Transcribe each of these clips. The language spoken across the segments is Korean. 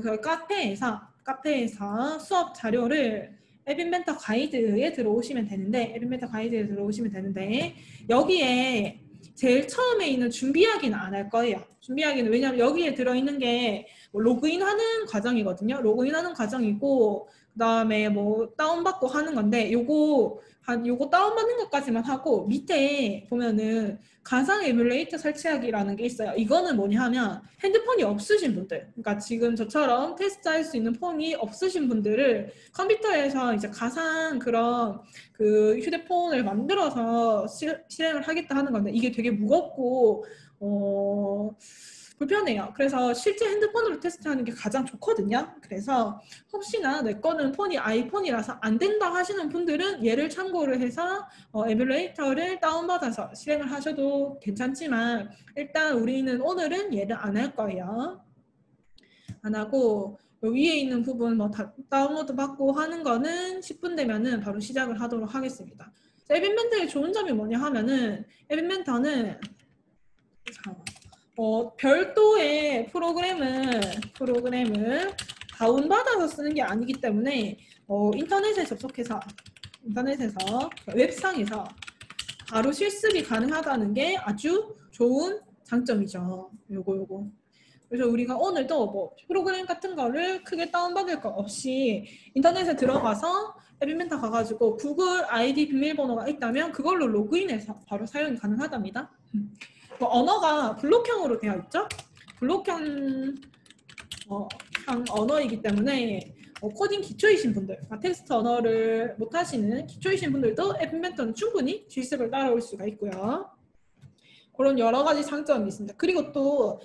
그 카페에서 수업 자료를 앱인벤터 가이드에 들어오시면 되는데 여기에 제일 처음에 있는 준비하기는 안 할 거예요. 준비하기는 왜냐하면 여기에 들어있는 게 로그인하는 과정이거든요. 로그인하는 과정이고 그 다음에 뭐 다운받고 하는 건데 요거 다운받는 것까지만 하고 밑에 보면은 가상 에뮬레이터 설치하기라는 게 있어요. 이거는 뭐냐 하면 핸드폰이 없으신 분들, 그러니까 지금 저처럼 테스트할 수 있는 폰이 없으신 분들을 컴퓨터에서 이제 가상 그런 그 휴대폰을 만들어서 실행을 하겠다 하는 건데 이게 되게 무겁고 불편해요. 그래서 실제 핸드폰으로 테스트하는 게 가장 좋거든요. 그래서 혹시나 내 거는 폰이 아이폰이라서 안 된다 하시는 분들은 얘를 참고를 해서 에뮬레이터를 다운받아서 실행을 하셔도 괜찮지만 일단 우리는 오늘은 얘를 안 할 거예요. 안 하고 위에 있는 부분 뭐 다운로드 받고 하는 거는 10분 되면은 바로 시작을 하도록 하겠습니다. 앱인벤터의 좋은 점이 뭐냐 하면은 앱인벤터는 별도의 프로그램을 다운받아서 쓰는 게 아니기 때문에 인터넷에 접속해서 웹상에서 바로 실습이 가능하다는 게 아주 좋은 장점이죠. 요거. 그래서 우리가 오늘도 뭐 프로그램 같은 거를 크게 다운받을 거 없이 인터넷에 들어가서 앱인벤터 가가지고 구글 아이디 비밀번호가 있다면 그걸로 로그인해서 바로 사용이 가능하답니다. 뭐 언어가 블록형으로 되어 있죠. 블록형 언어이기 때문에 코딩 기초이신 분들, 텍스트 언어를 못하시는 기초이신 분들도 앱인벤터는 충분히 실습을 따라올 수가 있고요. 그런 여러 가지 장점이 있습니다. 그리고 또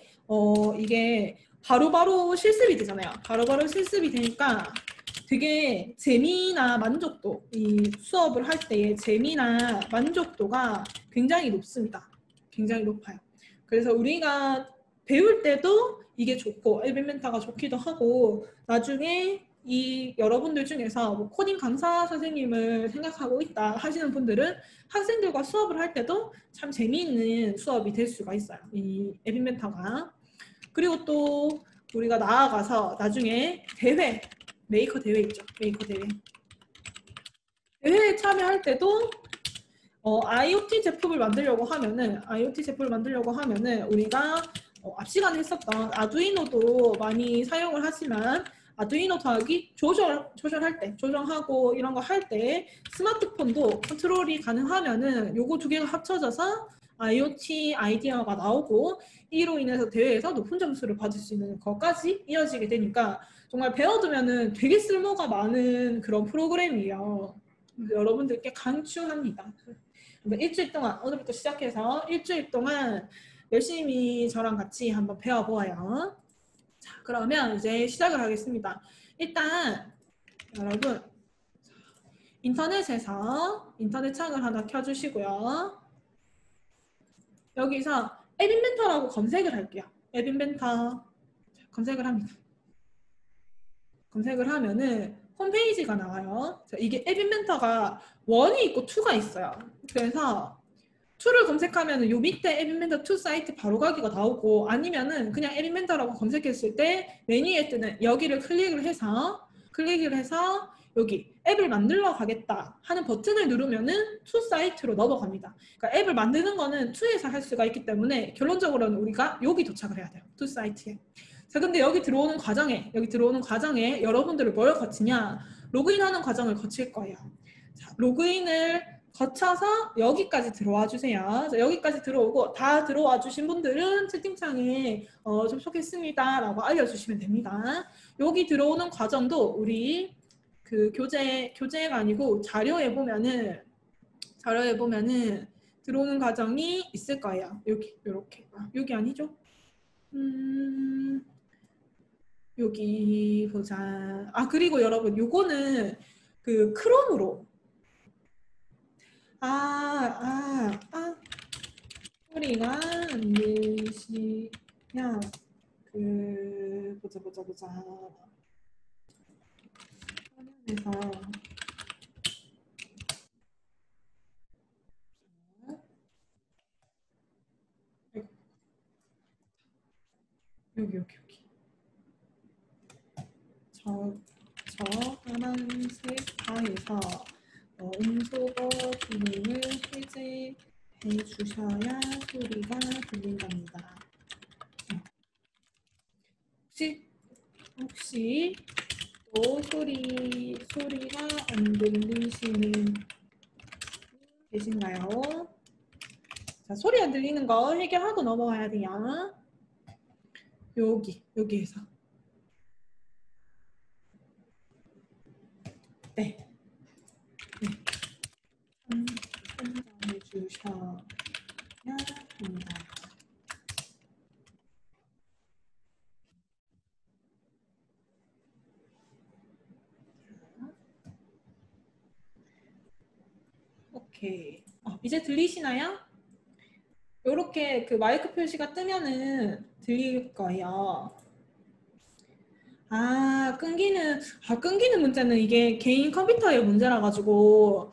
이게 바로바로 실습이 되잖아요. 바로바로 실습이 되니까 되게 재미나 만족도, 이 수업을 할 때의 재미나 만족도가 굉장히 높습니다. 굉장히 높아요. 그래서 우리가 배울 때도 이게 좋고 앱인벤터가 좋기도 하고 나중에 이 여러분들 중에서 뭐 코딩 강사 선생님을 생각하고 있다 하시는 분들은 학생들과 수업을 할 때도 참 재미있는 수업이 될 수가 있어요. 이 앱인벤터가. 그리고 또 우리가 나아가서 나중에 대회, 메이커 대회 있죠. 메이커 대회. 대회에 참여할 때도 IoT 제품을 만들려고 하면은 우리가 앞시간에 했었던 아두이노도 많이 사용을 하지만 아두이노 더하기 조정하고 이런 거 할 때 스마트폰도 컨트롤이 가능하면은 요거 두 개가 합쳐져서 IoT 아이디어가 나오고 이로 인해서 대회에서 높은 점수를 받을 수 있는 것까지 이어지게 되니까 정말 배워두면은 되게 쓸모가 많은 그런 프로그램이에요. 여러분들께 강추합니다. 일주일 동안 오늘부터 시작해서 일주일 동안 열심히 저랑 같이 한번 배워보아요. 자, 그러면 이제 시작을 하겠습니다. 일단 여러분 인터넷에서 인터넷 창을 하나 켜주시고요. 여기서 앱인벤터라고 검색을 할게요. 앱인벤터 검색을 합니다. 검색을 하면은 홈페이지가 나와요. 이게 앱인벤터가 1이 있고 2가 있어요. 그래서 2를 검색하면 요 밑에 앱인벤터 2 사이트 바로 가기가 나오고 아니면은 그냥 앱인벤터라고 검색했을 때 메뉴에 뜨는 여기를 클릭을 해서 여기 앱을 만들러 가겠다 하는 버튼을 누르면은 2 사이트로 넘어갑니다. 그러니까 앱을 만드는 거는 2에서 할 수가 있기 때문에 결론적으로는 우리가 여기 도착을 해야 돼요. 2 사이트에. 자, 근데 여기 들어오는 과정에 여러분들을 뭘 거치냐? 로그인하는 과정을 거칠 거예요. 자, 로그인을 거쳐서 여기까지 들어와 주세요. 자, 여기까지 들어오고 다 들어와 주신 분들은 채팅창에 접속했습니다 라고 알려주시면 됩니다. 여기 들어오는 과정도 우리 그 교재가 아니고 자료에 보면은 들어오는 과정이 있을 거예요. 여기 이렇게 여기 아니죠? 여기 보자. 그리고 여러분 요거는 그 크롬으로 소리가 안 들리시면 보자. 화면에서 여기. 파란색 바에서 음소거 기능을 해제해 주셔야 소리가 들린답니다. 혹시 또 소리가 안 들리시는 계신가요? 자, 소리 안 들리는 거 해결하고 넘어가야 돼요. 여기에서. 네. 선정해 주셔야 합니다. 오케이. 이제 들리시나요? 이렇게 그 마이크 표시가 뜨면은 들릴 거예요. 끊기는 문제는 이게 개인 컴퓨터의 문제라 가지고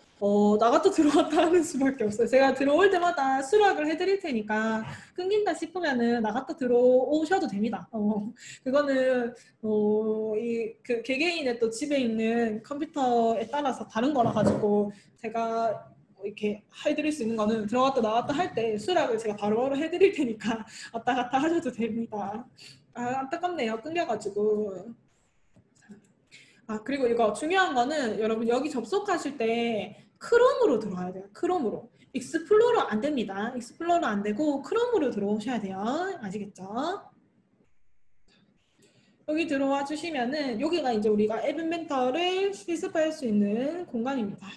나갔다 들어왔다 하는 수밖에 없어요. 제가 들어올 때마다 수락을 해드릴 테니까 끊긴다 싶으면은 나갔다 들어오셔도 됩니다. 그거는 그 개개인의 또 집에 있는 컴퓨터에 따라서 다른 거라 가지고 제가 이렇게 해드릴 수 있는 거는 들어갔다 나왔다 할 때 수락을 제가 바로바로 해드릴 테니까 왔다 갔다 하셔도 됩니다. 안타깝네요. 끊겨가지고. 그리고 이거 중요한 거는 여러분 여기 접속하실 때 크롬으로 들어와야 돼요. 크롬으로. 익스플로러 안 됩니다. 익스플로러 안 되고 크롬으로 들어오셔야 돼요. 아시겠죠? 여기 들어와 주시면은 여기가 이제 우리가 앱 인벤터를 실습할 수 있는 공간입니다.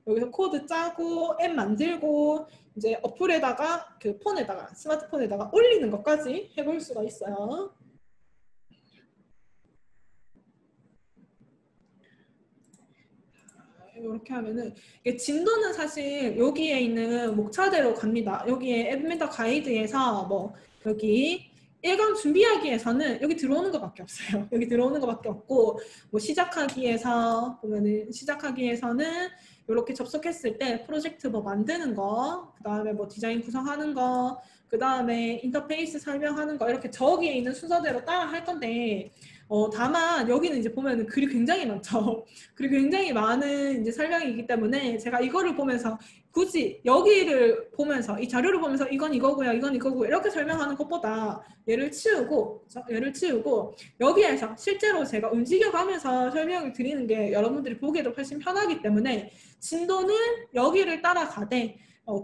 여기서 코드 짜고 앱 만들고 이제 어플에다가 그 폰에다가 스마트폰에다가 올리는 것까지 해볼 수가 있어요. 이렇게 하면은 진도는 사실 여기에 있는 목차대로 갑니다. 여기에 앱 인벤터 가이드에서 뭐 여기 1강 준비하기에서는 여기 들어오는 것밖에 없어요. 여기 들어오는 것밖에 없고 뭐 시작하기에서 보면은 시작하기에서는 이렇게 접속했을 때 프로젝트 뭐 만드는 거, 그 다음에 뭐 디자인 구성하는 거, 그 다음에 인터페이스 설명하는 거 이렇게 저기에 있는 순서대로 따라 할 건데 다만 여기는 이제 보면은 글이 굉장히 많죠. 그리고 굉장히 많은 이제 설명이기 때문에 제가 이거를 보면서 굳이 여기를 보면서 이 자료를 보면서 이건 이거고요, 이건 이거고 이렇게 설명하는 것보다 얘를 치우고 여기에서 실제로 제가 움직여가면서 설명을 드리는 게 여러분들이 보기에도 훨씬 편하기 때문에 진도는 여기를 따라가되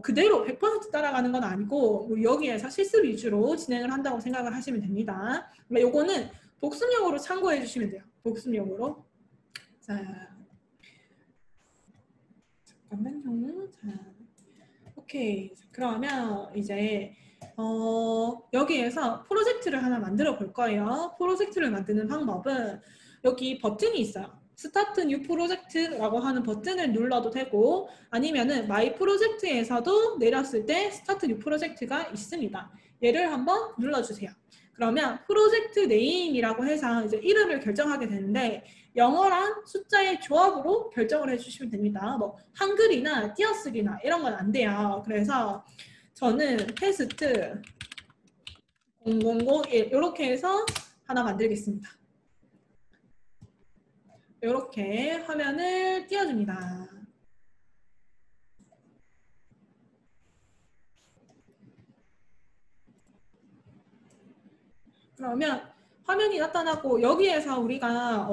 그대로 100% 따라가는 건 아니고 여기에서 실습 위주로 진행을 한다고 생각을 하시면 됩니다. 요거는 복습용으로 참고해 주시면 돼요. 복습용으로. 자, 잠깐만요. 자, 오케이. 그러면 이제 여기에서 프로젝트를 하나 만들어 볼 거예요. 프로젝트를 만드는 방법은 여기 버튼이 있어요. 스타트 뉴 프로젝트라고 하는 버튼을 눌러도 되고 아니면은 마이 프로젝트에서도 내렸을 때 스타트 뉴 프로젝트가 있습니다. 얘를 한번 눌러주세요. 그러면 프로젝트 네임이라고 해서 이제 이름을 결정하게 되는데 영어랑 숫자의 조합으로 결정을 해주시면 됩니다. 뭐 한글이나 띄어쓰기나 이런 건 안 돼요. 그래서 저는 테스트 0001 이렇게 해서 하나 만들겠습니다. 이렇게 화면을 띄워줍니다. 그러면 화면이 나타나고 여기에서 우리가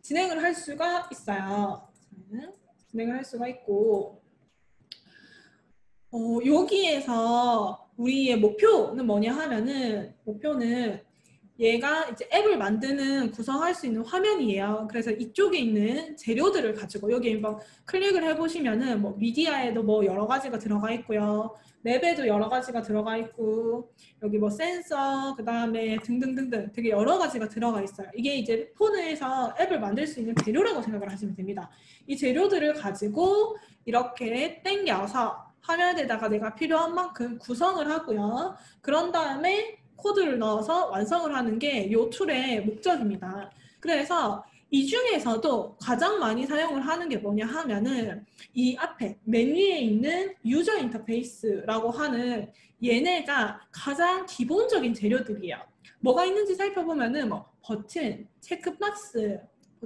진행을 할 수가 있어요. 진행을 할 수가 있고 여기에서 우리의 목표는 뭐냐 하면은 목표는 얘가 이제 앱을 만드는 구성할 수 있는 화면이에요. 그래서 이쪽에 있는 재료들을 가지고 여기 한번 클릭을 해보시면은 뭐 미디어에도 뭐 여러 가지가 들어가 있고요. 맵에도 여러 가지가 들어가 있고 여기 뭐 센서 그 다음에 등등등등 되게 여러 가지가 들어가 있어요. 이게 이제 폰에서 앱을 만들 수 있는 재료라고 생각을 하시면 됩니다. 이 재료들을 가지고 이렇게 당겨서 화면에다가 내가 필요한 만큼 구성을 하고요. 그런 다음에 코드를 넣어서 완성을 하는 게 이 툴의 목적입니다. 그래서 이 중에서도 가장 많이 사용을 하는 게 뭐냐 하면은 이 앞에 맨 위에 있는 유저 인터페이스라고 하는 얘네가 가장 기본적인 재료들이에요. 뭐가 있는지 살펴보면은 뭐 버튼, 체크박스,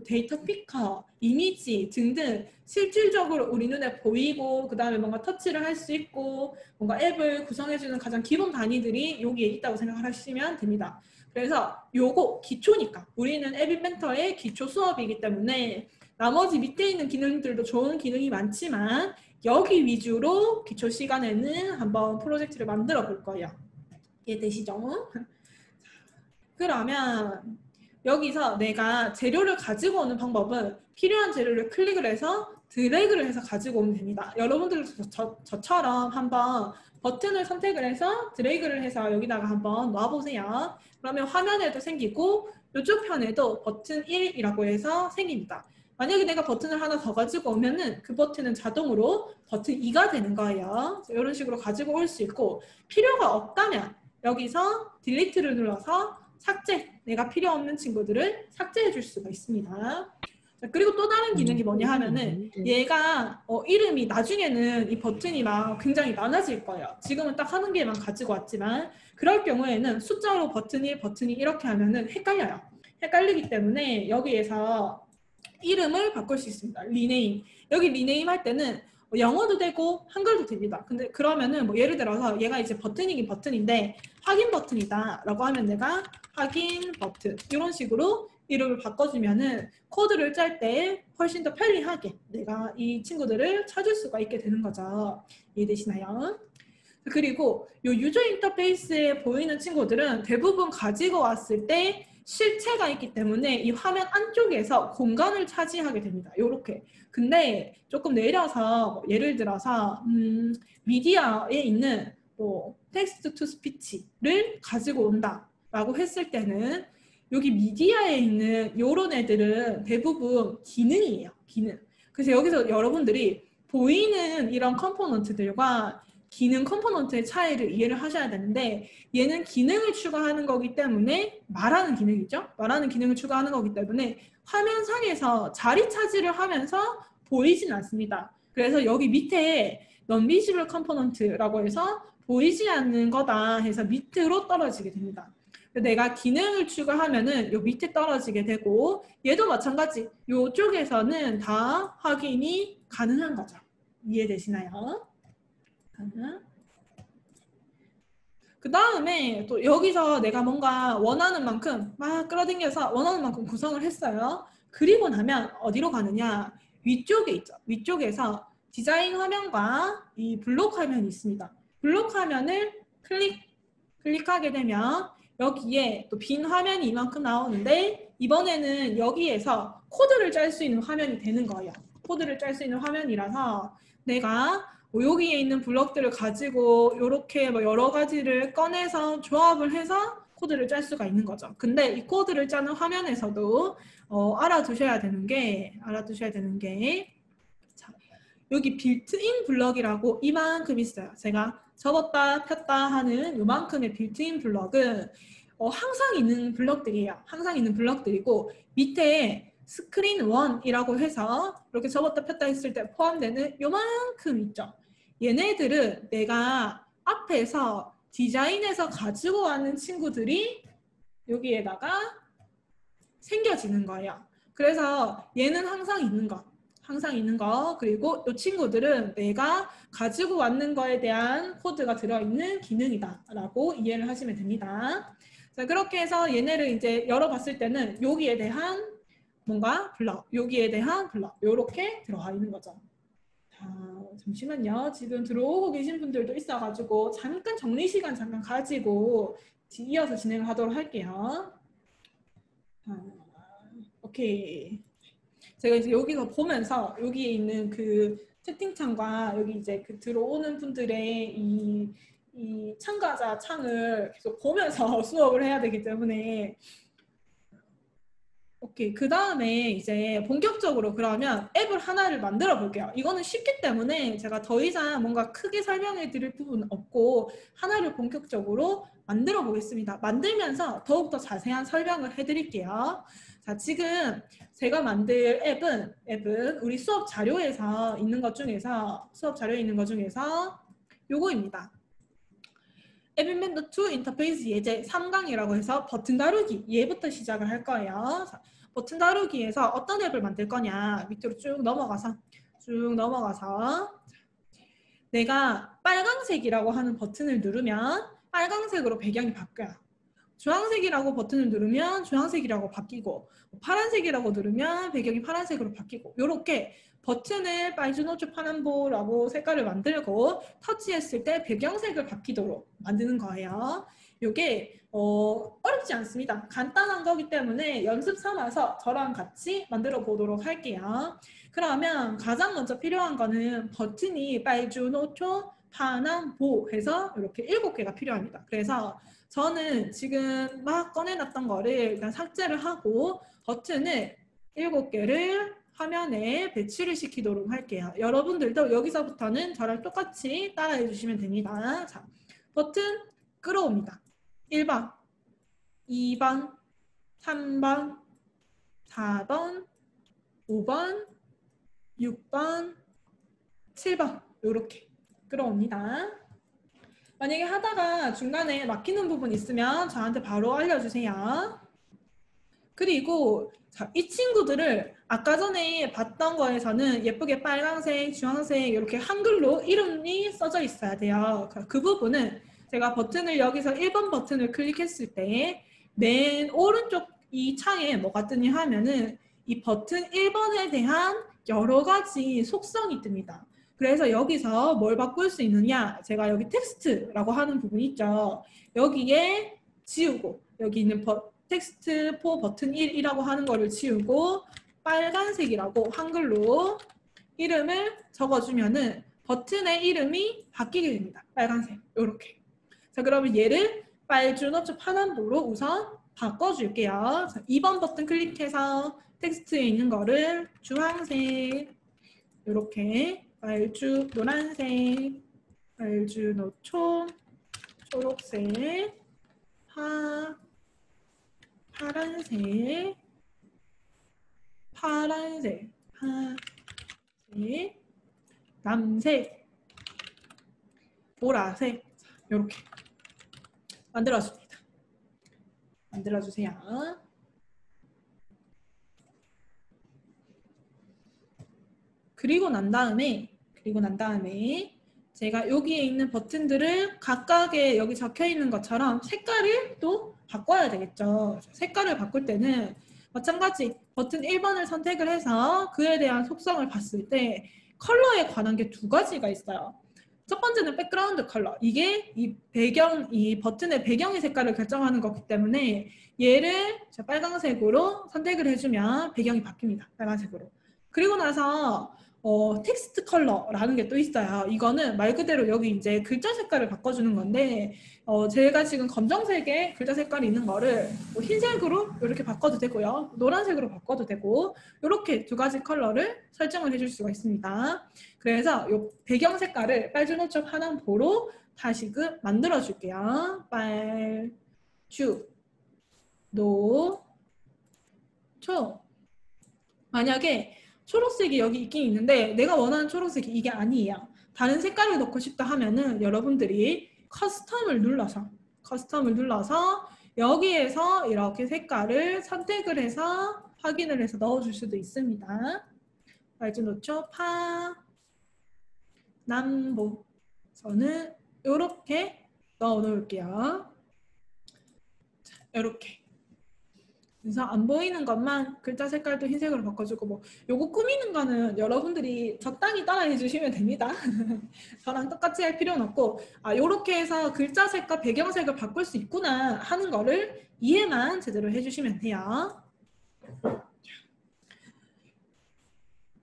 데이터 피커, 이미지 등등 실질적으로 우리 눈에 보이고 그 다음에 뭔가 터치를 할 수 있고 뭔가 앱을 구성해주는 가장 기본 단위들이 여기에 있다고 생각하시면 됩니다. 그래서 요거 기초니까 우리는 앱 인벤터의 기초 수업이기 때문에 나머지 밑에 있는 기능들도 좋은 기능이 많지만 여기 위주로 기초 시간에는 한번 프로젝트를 만들어 볼 거예요. 이해되시죠? 그러면 여기서 내가 재료를 가지고 오는 방법은 필요한 재료를 클릭을 해서 드래그를 해서 가지고 오면 됩니다. 여러분들 저처럼 한번 버튼을 선택을 해서 드래그를 해서 여기다가 한번 놔보세요. 그러면 화면에도 생기고 이쪽 편에도 버튼 1이라고 해서 생깁니다. 만약에 내가 버튼을 하나 더 가지고 오면은 그 버튼은 자동으로 버튼 2가 되는 거예요. 이런 식으로 가지고 올 수 있고 필요가 없다면 여기서 딜리트를 눌러서 삭제, 내가 필요 없는 친구들을 삭제해 줄 수가 있습니다. 자, 그리고 또 다른 기능이 뭐냐 하면은 얘가 이름이 나중에는 이 버튼이 막 굉장히 많아질 거예요. 지금은 딱 하는 개만 가지고 왔지만 그럴 경우에는 숫자로 버튼 1, 버튼 2 이렇게 하면은 헷갈려요. 헷갈리기 때문에 여기에서 이름을 바꿀 수 있습니다. 리네임. 여기 리네임 할 때는 영어도 되고 한글도 됩니다. 근데 그러면은 뭐 예를 들어서 얘가 이제 버튼이긴 버튼인데 확인 버튼이다 라고 하면 내가 확인 버튼 이런 식으로 이름을 바꿔주면은 코드를 짤 때 훨씬 더 편리하게 내가 이 친구들을 찾을 수가 있게 되는 거죠. 이해되시나요? 그리고 이 유저 인터페이스에 보이는 친구들은 대부분 가지고 왔을 때 실체가 있기 때문에 이 화면 안쪽에서 공간을 차지하게 됩니다. 요렇게. 근데 조금 내려서 예를 들어서 미디어에 있는 뭐 텍스트 투 스피치를 가지고 온다 라고 했을 때는 여기 미디어에 있는 요런 애들은 대부분 기능이에요. 기능. 그래서 여기서 여러분들이 보이는 이런 컴포넌트들과 기능 컴포넌트의 차이를 이해를 하셔야 되는데 얘는 기능을 추가하는 거기 때문에 말하는 기능이죠. 말하는 기능을 추가하는 거기 때문에 화면상에서 자리 차지를 하면서 보이진 않습니다. 그래서 여기 밑에 non-visible component라고 해서 보이지 않는 거다 해서 밑으로 떨어지게 됩니다. 내가 기능을 추가하면은 요 밑에 떨어지게 되고 얘도 마찬가지 요쪽에서는 다 확인이 가능한 거죠. 이해되시나요? 그 다음에 또 여기서 내가 뭔가 원하는 만큼 막 끌어당겨서 원하는 만큼 구성을 했어요. 그리고 나면 어디로 가느냐? 위쪽에 있죠. 위쪽에서 디자인 화면과 이 블록 화면이 있습니다. 블록 화면을 클릭하게 되면 여기에 또 빈 화면이 이만큼 나오는데 이번에는 여기에서 코드를 짤 수 있는 화면이 되는 거예요. 코드를 짤 수 있는 화면이라서 내가 여기에 있는 블럭들을 가지고 이렇게 뭐 여러 가지를 꺼내서 조합을 해서 코드를 짤 수가 있는 거죠. 근데 이 코드를 짜는 화면에서도 알아두셔야 되는 게 자, 여기 빌트인 블럭이라고 이만큼 있어요. 제가 접었다 폈다 하는 요만큼의 빌트인 블럭은 항상 있는 블럭들이에요. 항상 있는 블럭들이고 밑에 스크린 1이라고 해서 이렇게 접었다 폈다 했을 때 포함되는 요만큼 있죠. 얘네들은 내가 앞에서 디자인해서 가지고 왔는 친구들이 여기에다가 생겨지는 거예요. 그래서 얘는 항상 있는 거 그리고 이 친구들은 내가 가지고 왔는 거에 대한 코드가 들어있는 기능이다 라고 이해를 하시면 됩니다. 자, 그렇게 해서 얘네를 이제 열어봤을 때는 여기에 대한 뭔가 블럭, 여기에 대한 블럭 이렇게 들어가 있는 거죠. 자, 잠시만요. 지금 들어오고 계신 분들도 있어가지고 잠깐 정리 시간 잠깐 가지고 이어서 진행을 하도록 할게요. 오케이. 제가 이제 여기서 보면서 여기에 있는 그 채팅창과 여기 이제 그 들어오는 분들의 이 참가자 창을 계속 보면서 수업을 해야 되기 때문에 오케이. 그 다음에 이제 본격적으로 그러면 앱을 하나를 만들어 볼게요. 이거는 쉽기 때문에 제가 더 이상 뭔가 크게 설명해 드릴 부분은 없고 하나를 본격적으로 만들어 보겠습니다. 만들면서 더욱더 자세한 설명을 해 드릴게요. 자, 지금 제가 만들 앱은 우리 수업 자료에서 있는 것 중에서 요거입니다. 에비멘더 2 인터페이스 예제 3강이라고 해서 버튼 다루기 얘부터 시작을 할 거예요. 자, 버튼 다루기에서 어떤 앱을 만들 거냐 밑으로 쭉 넘어가서 내가 빨강색이라고 하는 버튼을 누르면 빨강색으로 배경이 바뀌어요. 주황색이라고 버튼을 누르면 주황색이라고 바뀌고 파란색이라고 누르면 배경이 파란색으로 바뀌고 이렇게 버튼을 빨주노초 파남보라고 색깔을 만들고 터치했을 때 배경색을 바뀌도록 만드는 거예요. 이게 어렵지 않습니다. 간단한 거기 때문에 연습 삼아서 저랑 같이 만들어 보도록 할게요. 그러면 가장 먼저 필요한 거는 버튼이 빨주노초 파남보 해서 이렇게 7개가 필요합니다. 그래서 저는 지금 막 꺼내놨던 거를 일단 삭제를 하고 버튼을 7개를 화면에 배치를 시키도록 할게요. 여러분들도 여기서부터는 저랑 똑같이 따라해 주시면 됩니다. 자, 버튼 끌어옵니다. 1번, 2번, 3번, 4번, 5번, 6번, 7번 이렇게 끌어옵니다. 만약에 하다가 중간에 막히는 부분 있으면 저한테 바로 알려주세요. 그리고 자, 이 친구들을 아까 전에 봤던 거에서는 예쁘게 빨간색, 주황색 이렇게 한글로 이름이 써져 있어야 돼요. 그 부분은 제가 버튼을 여기서 1번 버튼을 클릭했을 때 맨 오른쪽 이 창에 뭐가 뜨냐 하면은 이 버튼 1번에 대한 여러 가지 속성이 뜹니다. 그래서 여기서 뭘 바꿀 수 있느냐, 제가 여기 텍스트라고 하는 부분이 있죠. 여기에 지우고 여기 있는 텍스트 포 버튼 1이라고 하는 거를 지우고 빨간색이라고 한글로 이름을 적어주면은 버튼의 이름이 바뀌게 됩니다. 빨간색 이렇게. 자, 그러면 얘를 빨주노초 파남보로 우선 바꿔줄게요. 자, 2번 버튼 클릭해서 텍스트에 있는 거를 주황색 이렇게 빨주 노란색 빨주노초 초록색 파란색 남색 보라색 이렇게 만들어줍니다. 만들어주세요. 그리고 난 다음에 제가 여기에 있는 버튼들을 각각의 여기 적혀 있는 것처럼 색깔을 또 바꿔야 되겠죠. 색깔을 바꿀 때는 마찬가지 버튼 1번을 선택을 해서 그에 대한 속성을 봤을 때 컬러에 관한 게 2가지가 있어요. 첫 번째는 백그라운드 컬러. 이게 이 버튼의 배경의 색깔을 결정하는 거기 때문에 얘를 빨간색으로 선택을 해주면 배경이 바뀝니다. 빨간색으로. 그리고 나서 텍스트 컬러라는 게 또 있어요. 이거는 말 그대로 여기 이제 글자 색깔을 바꿔주는 건데 제가 지금 검정색의 글자 색깔이 있는 거를 흰색으로 이렇게 바꿔도 되고요. 노란색으로 바꿔도 되고 이렇게 2가지 컬러를 설정을 해줄 수가 있습니다. 그래서 이 배경 색깔을 빨주노초 파남보로 다시금 만들어 줄게요. 빨주 노 초 만약에 초록색이 여기 있긴 있는데 내가 원하는 초록색이 이게 아니에요. 다른 색깔을 넣고 싶다 하면은 여러분들이 커스텀을 눌러서 여기에서 이렇게 색깔을 선택을 해서 확인을 해서 넣어줄 수도 있습니다. 빨주노초 파남보 저는 이렇게 넣어 놓을게요. 이렇게. 그래서 안 보이는 것만 글자 색깔도 흰색으로 바꿔주고 뭐 요거 꾸미는 거는 여러분들이 적당히 따라해 주시면 됩니다. 저랑 똑같이 할 필요는 없고 요렇게 해서 글자 색과 배경색을 바꿀 수 있구나 하는 거를 이해만 제대로 해주시면 돼요.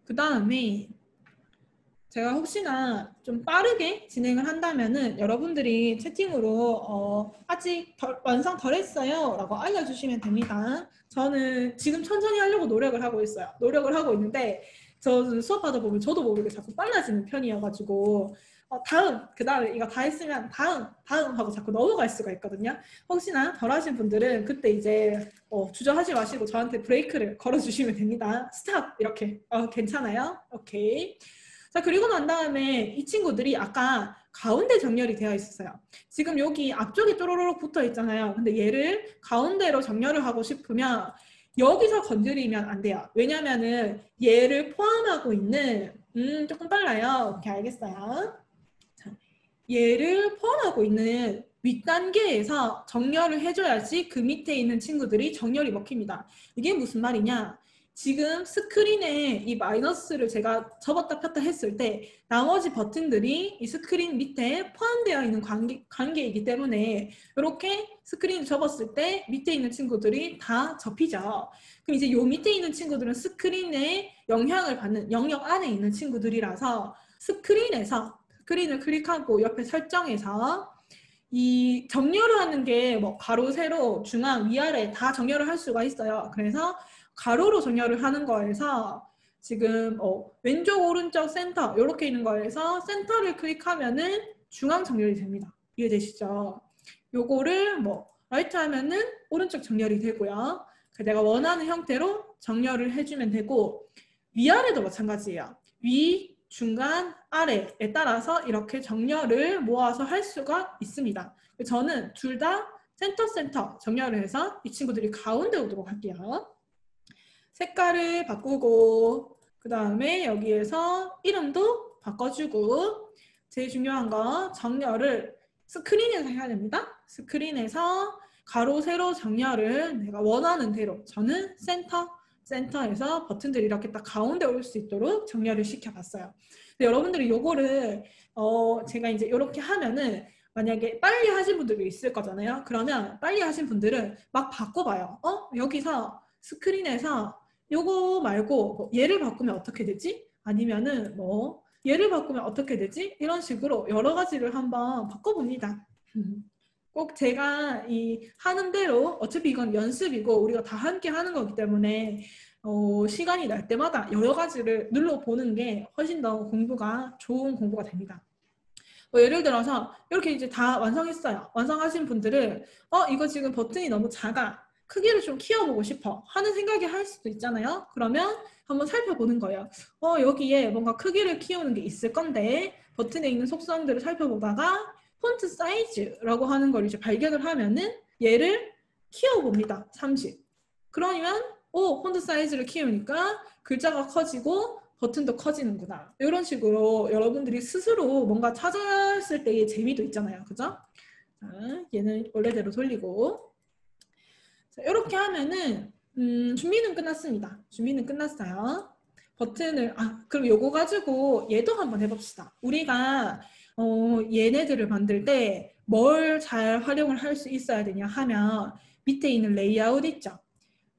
그 다음에 제가 혹시나 좀 빠르게 진행을 한다면은 여러분들이 채팅으로 아직 완성 덜 했어요 라고 알려주시면 됩니다. 저는 지금 천천히 하려고 노력을 하고 있어요. 노력을 하고 있는데 저 수업하다 보면 저도 모르게 자꾸 빨라지는 편이어가지고 그 다음에 이거 다 했으면 다음 하고 자꾸 넘어갈 수가 있거든요. 혹시나 덜 하신 분들은 그때 이제 주저하지 마시고 저한테 브레이크를 걸어주시면 됩니다. 스탑 이렇게 괜찮아요? 오케이. 자, 그리고 난 다음에 이 친구들이 아까 가운데 정렬이 되어 있었어요. 지금 여기 앞쪽에 또로록 붙어 있잖아요. 근데 얘를 가운데로 정렬을 하고 싶으면 여기서 건드리면 안 돼요. 왜냐면은 얘를 포함하고 있는 조금 빨라요. 오케이, 알겠어요. 자, 얘를 포함하고 있는 윗단계에서 정렬을 해줘야지 그 밑에 있는 친구들이 정렬이 먹힙니다. 이게 무슨 말이냐? 지금 스크린에 이 마이너스를 제가 접었다 폈다 했을 때 나머지 버튼들이 이 스크린 밑에 포함되어 있는 관계이기 때문에 이렇게 스크린을 접었을 때 밑에 있는 친구들이 다 접히죠. 그럼 이제 요 밑에 있는 친구들은 스크린에 영향을 받는 영역 안에 있는 친구들이라서 스크린을 클릭하고 옆에 설정에서 이 정렬을 하는 게 뭐 가로, 세로, 중앙, 위아래 다 정렬을 할 수가 있어요. 그래서 가로로 정렬을 하는 거에서 지금 왼쪽, 오른쪽, 센터 이렇게 있는 거에서 센터를 클릭하면은 중앙 정렬이 됩니다. 이해되시죠? 요거를 뭐 라이트 하면은 오른쪽 정렬이 되고요. 내가 원하는 형태로 정렬을 해주면 되고 위아래도 마찬가지예요. 위, 중간, 아래에 따라서 이렇게 정렬을 모아서 할 수가 있습니다. 저는 둘 다 센터 정렬을 해서 이 친구들이 가운데 오도록 할게요. 색깔을 바꾸고 그 다음에 여기에서 이름도 바꿔주고 제일 중요한 거 정렬을 스크린에서 해야 됩니다. 스크린에서 가로, 세로 정렬을 내가 원하는 대로 저는 센터에서 버튼들이 이렇게 딱 가운데 올 수 있도록 정렬을 시켜봤어요. 근데 여러분들이 요거를 제가 이제 이렇게 하면은 만약에 빨리 하신 분들이 있을 거잖아요. 그러면 빨리 하신 분들은 막 바꿔봐요. 여기서 스크린에서 요거 말고 뭐 얘를 바꾸면 어떻게 되지? 아니면은 뭐 얘를 바꾸면 어떻게 되지? 이런 식으로 여러 가지를 한번 바꿔봅니다. 꼭 제가 이 하는 대로 어차피 이건 연습이고 우리가 다 함께 하는 거기 때문에 시간이 날 때마다 여러 가지를 눌러보는 게 훨씬 더 좋은 공부가 됩니다. 예를 들어서 이렇게 이제 다 완성했어요. 완성하신 분들은 이거 지금 버튼이 너무 작아. 크기를 좀 키워보고 싶어 하는 생각이 할 수도 있잖아요. 그러면 한번 살펴보는 거예요. 여기에 뭔가 크기를 키우는 게 있을 건데 버튼에 있는 속성들을 살펴보다가 폰트 사이즈라고 하는 걸 이제 발견을 하면은 얘를 키워봅니다. 30. 그러면 폰트 사이즈를 키우니까 글자가 커지고 버튼도 커지는구나. 이런 식으로 여러분들이 스스로 뭔가 찾았을 때의 재미도 있잖아요. 그죠? 자, 얘는 원래대로 돌리고 자, 이렇게 하면은 준비는 끝났습니다. 준비는 끝났어요. 버튼을 그럼 요거 가지고 얘도 한번 해봅시다. 우리가 얘네들을 만들 때 뭘 잘 활용을 할 수 있어야 되냐 하면 밑에 있는 레이아웃 있죠.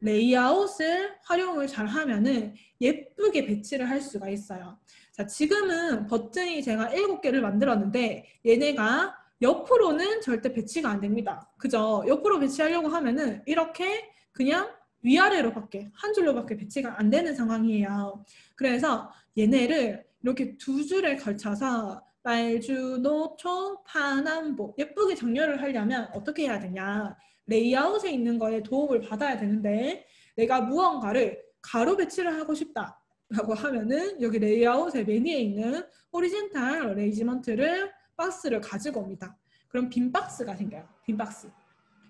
레이아웃을 활용을 잘 하면은 예쁘게 배치를 할 수가 있어요. 자, 지금은 버튼이 제가 7개를 만들었는데 얘네가 옆으로는 절대 배치가 안 됩니다. 그죠? 옆으로 배치하려고 하면은 이렇게 그냥 위아래로밖에 한 줄로밖에 배치가 안 되는 상황이에요. 그래서 얘네를 이렇게 두 줄에 걸쳐서 빨주, 노초, 파남보 예쁘게 정렬을 하려면 어떻게 해야 되냐? 레이아웃에 있는 거에 도움을 받아야 되는데 내가 무언가를 가로 배치를 하고 싶다라고 하면은 여기 레이아웃의 메뉴에 있는 호리젠탈 어레인지먼트를 박스를 가지고 옵니다. 그럼 빈 박스가 생겨요. 빈 박스.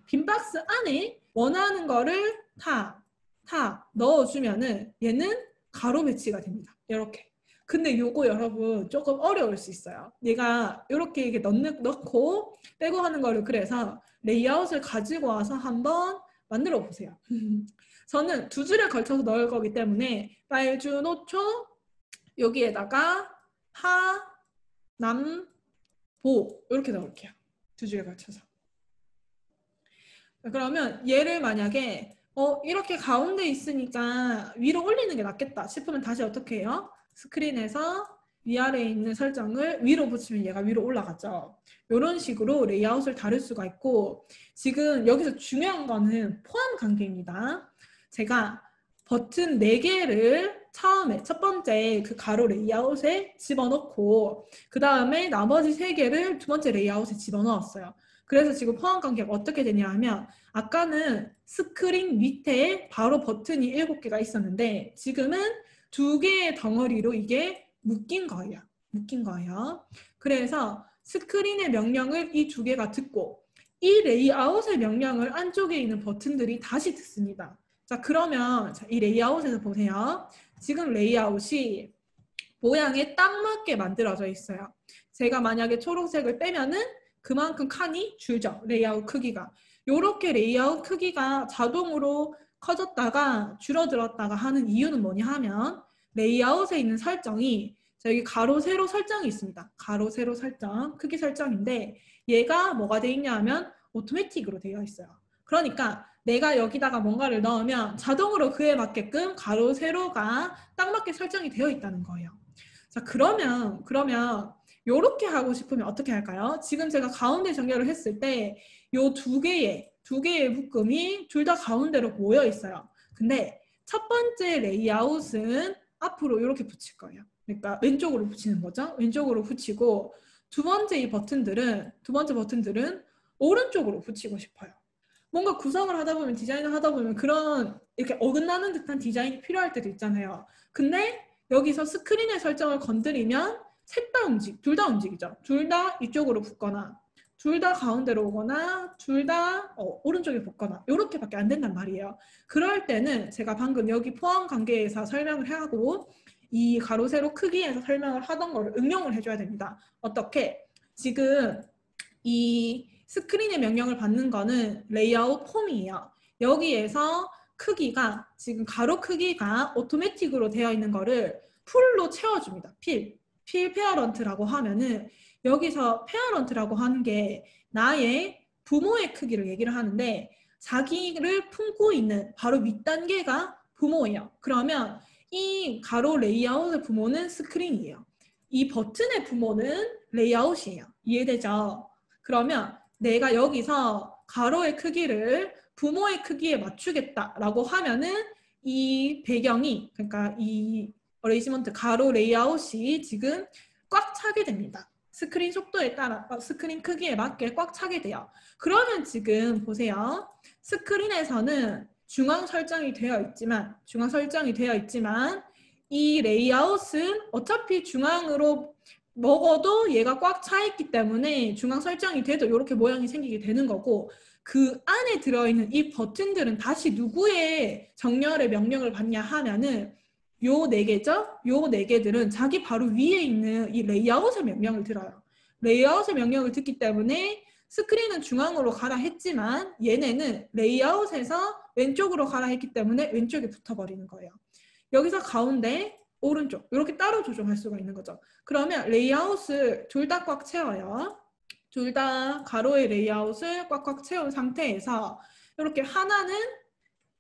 빈 박스 안에 원하는 거를 다 넣어주면은 얘는 가로 배치가 됩니다. 이렇게. 근데 요거 여러분 조금 어려울 수 있어요. 얘가 이렇게 이게 넣고 빼고 하는 거를 그래서 레이아웃을 가지고 와서 한번 만들어 보세요. 저는 두 줄에 걸쳐서 넣을 거기 때문에 빨주, 노초 여기에다가 파, 남, 보 이렇게 넣을게요. 두 줄에 걸쳐서. 그러면 얘를 만약에 이렇게 가운데 있으니까 위로 올리는 게 낫겠다 싶으면 다시 어떻게 해요? 스크린에서 위아래에 있는 설정을 위로 붙이면 얘가 위로 올라가죠. 이런 식으로 레이아웃을 다룰 수가 있고 지금 여기서 중요한 거는 포함 관계입니다. 제가 버튼 4개를 처음에 첫 번째 그 가로 레이아웃에 집어넣고 그 다음에 나머지 3개를 두 번째 레이아웃에 집어넣었어요. 그래서 지금 포함 관계가 어떻게 되냐 하면 아까는 스크린 밑에 바로 버튼이 7개가 있었는데 지금은 2개의 덩어리로 이게 묶인 거예요. 그래서 스크린의 명령을 이 두 개가 듣고 이 레이아웃의 명령을 안쪽에 있는 버튼들이 다시 듣습니다. 자, 그러면 이 레이아웃에서 보세요. 지금 레이아웃이 모양에 딱 맞게 만들어져 있어요. 제가 만약에 초록색을 빼면은 그만큼 칸이 줄죠. 레이아웃 크기가. 요렇게 레이아웃 크기가 자동으로 커졌다가 줄어들었다가 하는 이유는 뭐냐 하면 레이아웃에 있는 설정이 여기 가로 세로 설정이 있습니다. 가로 세로 설정, 크기 설정인데 얘가 뭐가 돼 있냐 하면 오토매틱으로 되어 있어요. 그러니까 내가 여기다가 뭔가를 넣으면 자동으로 그에 맞게끔 가로 세로가 딱 맞게 설정이 되어 있다는 거예요. 자, 그러면 요렇게 하고 싶으면 어떻게 할까요? 지금 제가 가운데 정렬을 했을 때 요 두 개의 묶음이 둘 다 가운데로 모여 있어요. 근데 첫 번째 레이아웃은 앞으로 이렇게 붙일 거예요. 그러니까 왼쪽으로 붙이는 거죠. 왼쪽으로 붙이고 두 번째 버튼들은 오른쪽으로 붙이고 싶어요. 뭔가 구성을 하다 보면 디자인을 하다 보면 그런 이렇게 어긋나는 듯한 디자인이 필요할 때도 있잖아요. 근데 여기서 스크린의 설정을 건드리면 둘 다 움직이죠. 둘 다 이쪽으로 붙거나 둘 다 가운데로 오거나 둘 다 오른쪽에 붙거나 이렇게밖에 안 된단 말이에요. 그럴 때는 제가 방금 여기 포함 관계에서 설명을 하고 이 가로 세로 크기에서 설명을 하던 거를 응용을 해줘야 됩니다. 어떻게? 지금 이 스크린의 명령을 받는 거는 레이아웃 폼이에요. 여기에서 크기가 지금 가로 크기가 오토매틱으로 되어 있는 거를 풀로 채워줍니다. 필 페어런트라고 하면은 여기서 페어런트라고 하는 게 나의 부모의 크기를 얘기를 하는데 자기를 품고 있는 바로 윗단계가 부모예요. 그러면 이 가로 레이아웃의 부모는 스크린이에요. 이 버튼의 부모는 레이아웃이에요. 이해되죠? 그러면 내가 여기서 가로의 크기를 부모의 크기에 맞추겠다라고 하면은 이 배경이 그러니까 이 어레이지먼트 가로 레이아웃이 지금 꽉 차게 됩니다. 스크린 속도에 따라 스크린 크기에 맞게 꽉 차게 돼요. 그러면 지금 보세요. 스크린에서는 중앙 설정이 되어 있지만 이 레이아웃은 어차피 중앙으로 먹어도 얘가 꽉 차 있기 때문에 중앙 설정이 돼도 이렇게 모양이 생기게 되는 거고 그 안에 들어있는 이 버튼들은 다시 누구의 정렬의 명령을 받냐 하면은 요 네 개죠? 요 네 개들은 자기 바로 위에 있는 이 레이아웃의 명령을 들어요. 레이아웃의 명령을 듣기 때문에 스크린은 중앙으로 가라 했지만 얘네는 레이아웃에서 왼쪽으로 가라 했기 때문에 왼쪽에 붙어버리는 거예요. 여기서 가운데, 오른쪽 이렇게 따로 조정할 수가 있는 거죠. 그러면 레이아웃을 둘 다 꽉 채워요. 둘 다 가로의 레이아웃을 꽉꽉 채운 상태에서 이렇게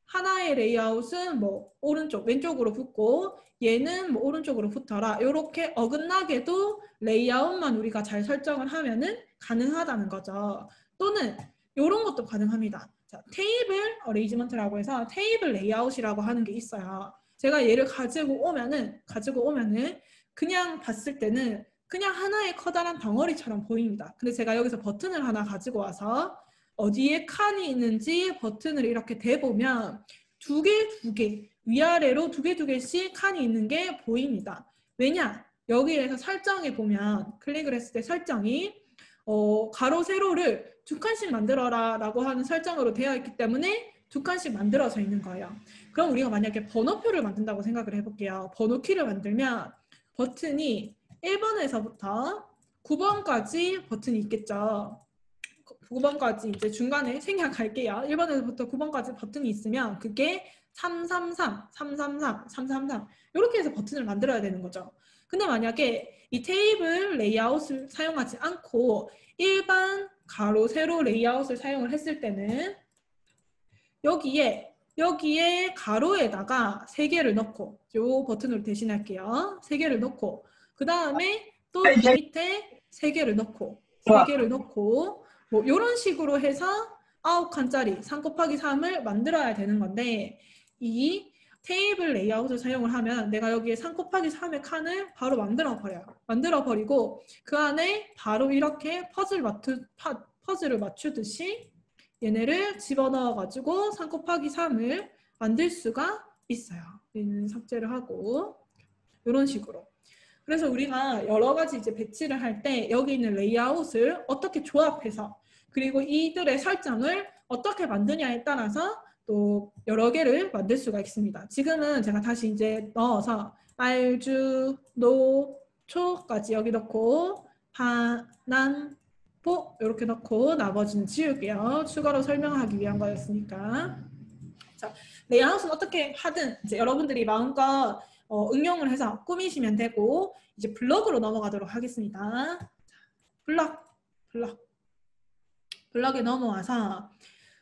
하나의 레이아웃은 뭐 오른쪽, 왼쪽으로 붙고 얘는 뭐 오른쪽으로 붙어라. 이렇게 어긋나게도 레이아웃만 우리가 잘 설정을 하면은 가능하다는 거죠. 또는 이런 것도 가능합니다. 자, 테이블 어레이지먼트라고 해서 테이블 레이아웃이라고 하는 게 있어요. 제가 얘를 가지고 오면은 그냥 봤을 때는 그냥 하나의 커다란 덩어리처럼 보입니다. 근데 제가 여기서 버튼을 하나 가지고 와서 어디에 칸이 있는지 버튼을 이렇게 대보면 두 개, 위아래로 두 개씩 칸이 있는 게 보입니다. 왜냐? 여기에서 설정에 보면 클릭을 했을 때 설정이 가로 세로를 두 칸씩 만들어라 라고 하는 설정으로 되어 있기 때문에 두 칸씩 만들어져 있는 거예요. 그럼 우리가 만약에 번호표를 만든다고 생각을 해볼게요. 번호키를 만들면 버튼이 1번에서부터 9번까지 버튼이 있겠죠. 9번까지 이제 중간에 생략할게요. 1번에서부터 9번까지 버튼이 있으면 그게 333, 333, 333 이렇게 해서 버튼을 만들어야 되는 거죠. 근데 만약에 이 테이블 레이아웃을 사용하지 않고 일반 가로 세로 레이아웃을 사용을 했을 때는 여기에 가로에다가 3개를 넣고 요 버튼으로 대신할게요. 3개를 넣고 그 다음에 또 이 밑에 3개를 넣고 뭐 이런 식으로 해서 9칸짜리 3 곱하기 3을 만들어야 되는 건데 이 테이블 레이아웃을 사용을 하면 내가 여기에 3 곱하기 3의 칸을 바로 만들어버리고 그 안에 바로 이렇게 퍼즐을 맞추듯이 얘네를 집어넣어 가지고 3 곱하기 3을 만들 수가 있어요. 얘는 삭제를 하고 이런 식으로 그래서 우리가 여러 가지 이제 배치를 할 때 여기 있는 레이아웃을 어떻게 조합해서 그리고 이들의 설정을 어떻게 만드냐에 따라서 또 여러 개를 만들 수가 있습니다. 지금은 제가 다시 이제 넣어서 알주, 노, 초까지 여기 넣고 파남보 이렇게 넣고 나머지는 지울게요. 추가로 설명하기 위한 거였으니까. 자, 레이아웃은 어떻게 하든 이제 여러분들이 마음껏 응용을 해서 꾸미시면 되고 이제 블럭으로 넘어가도록 하겠습니다. 블럭에 넘어와서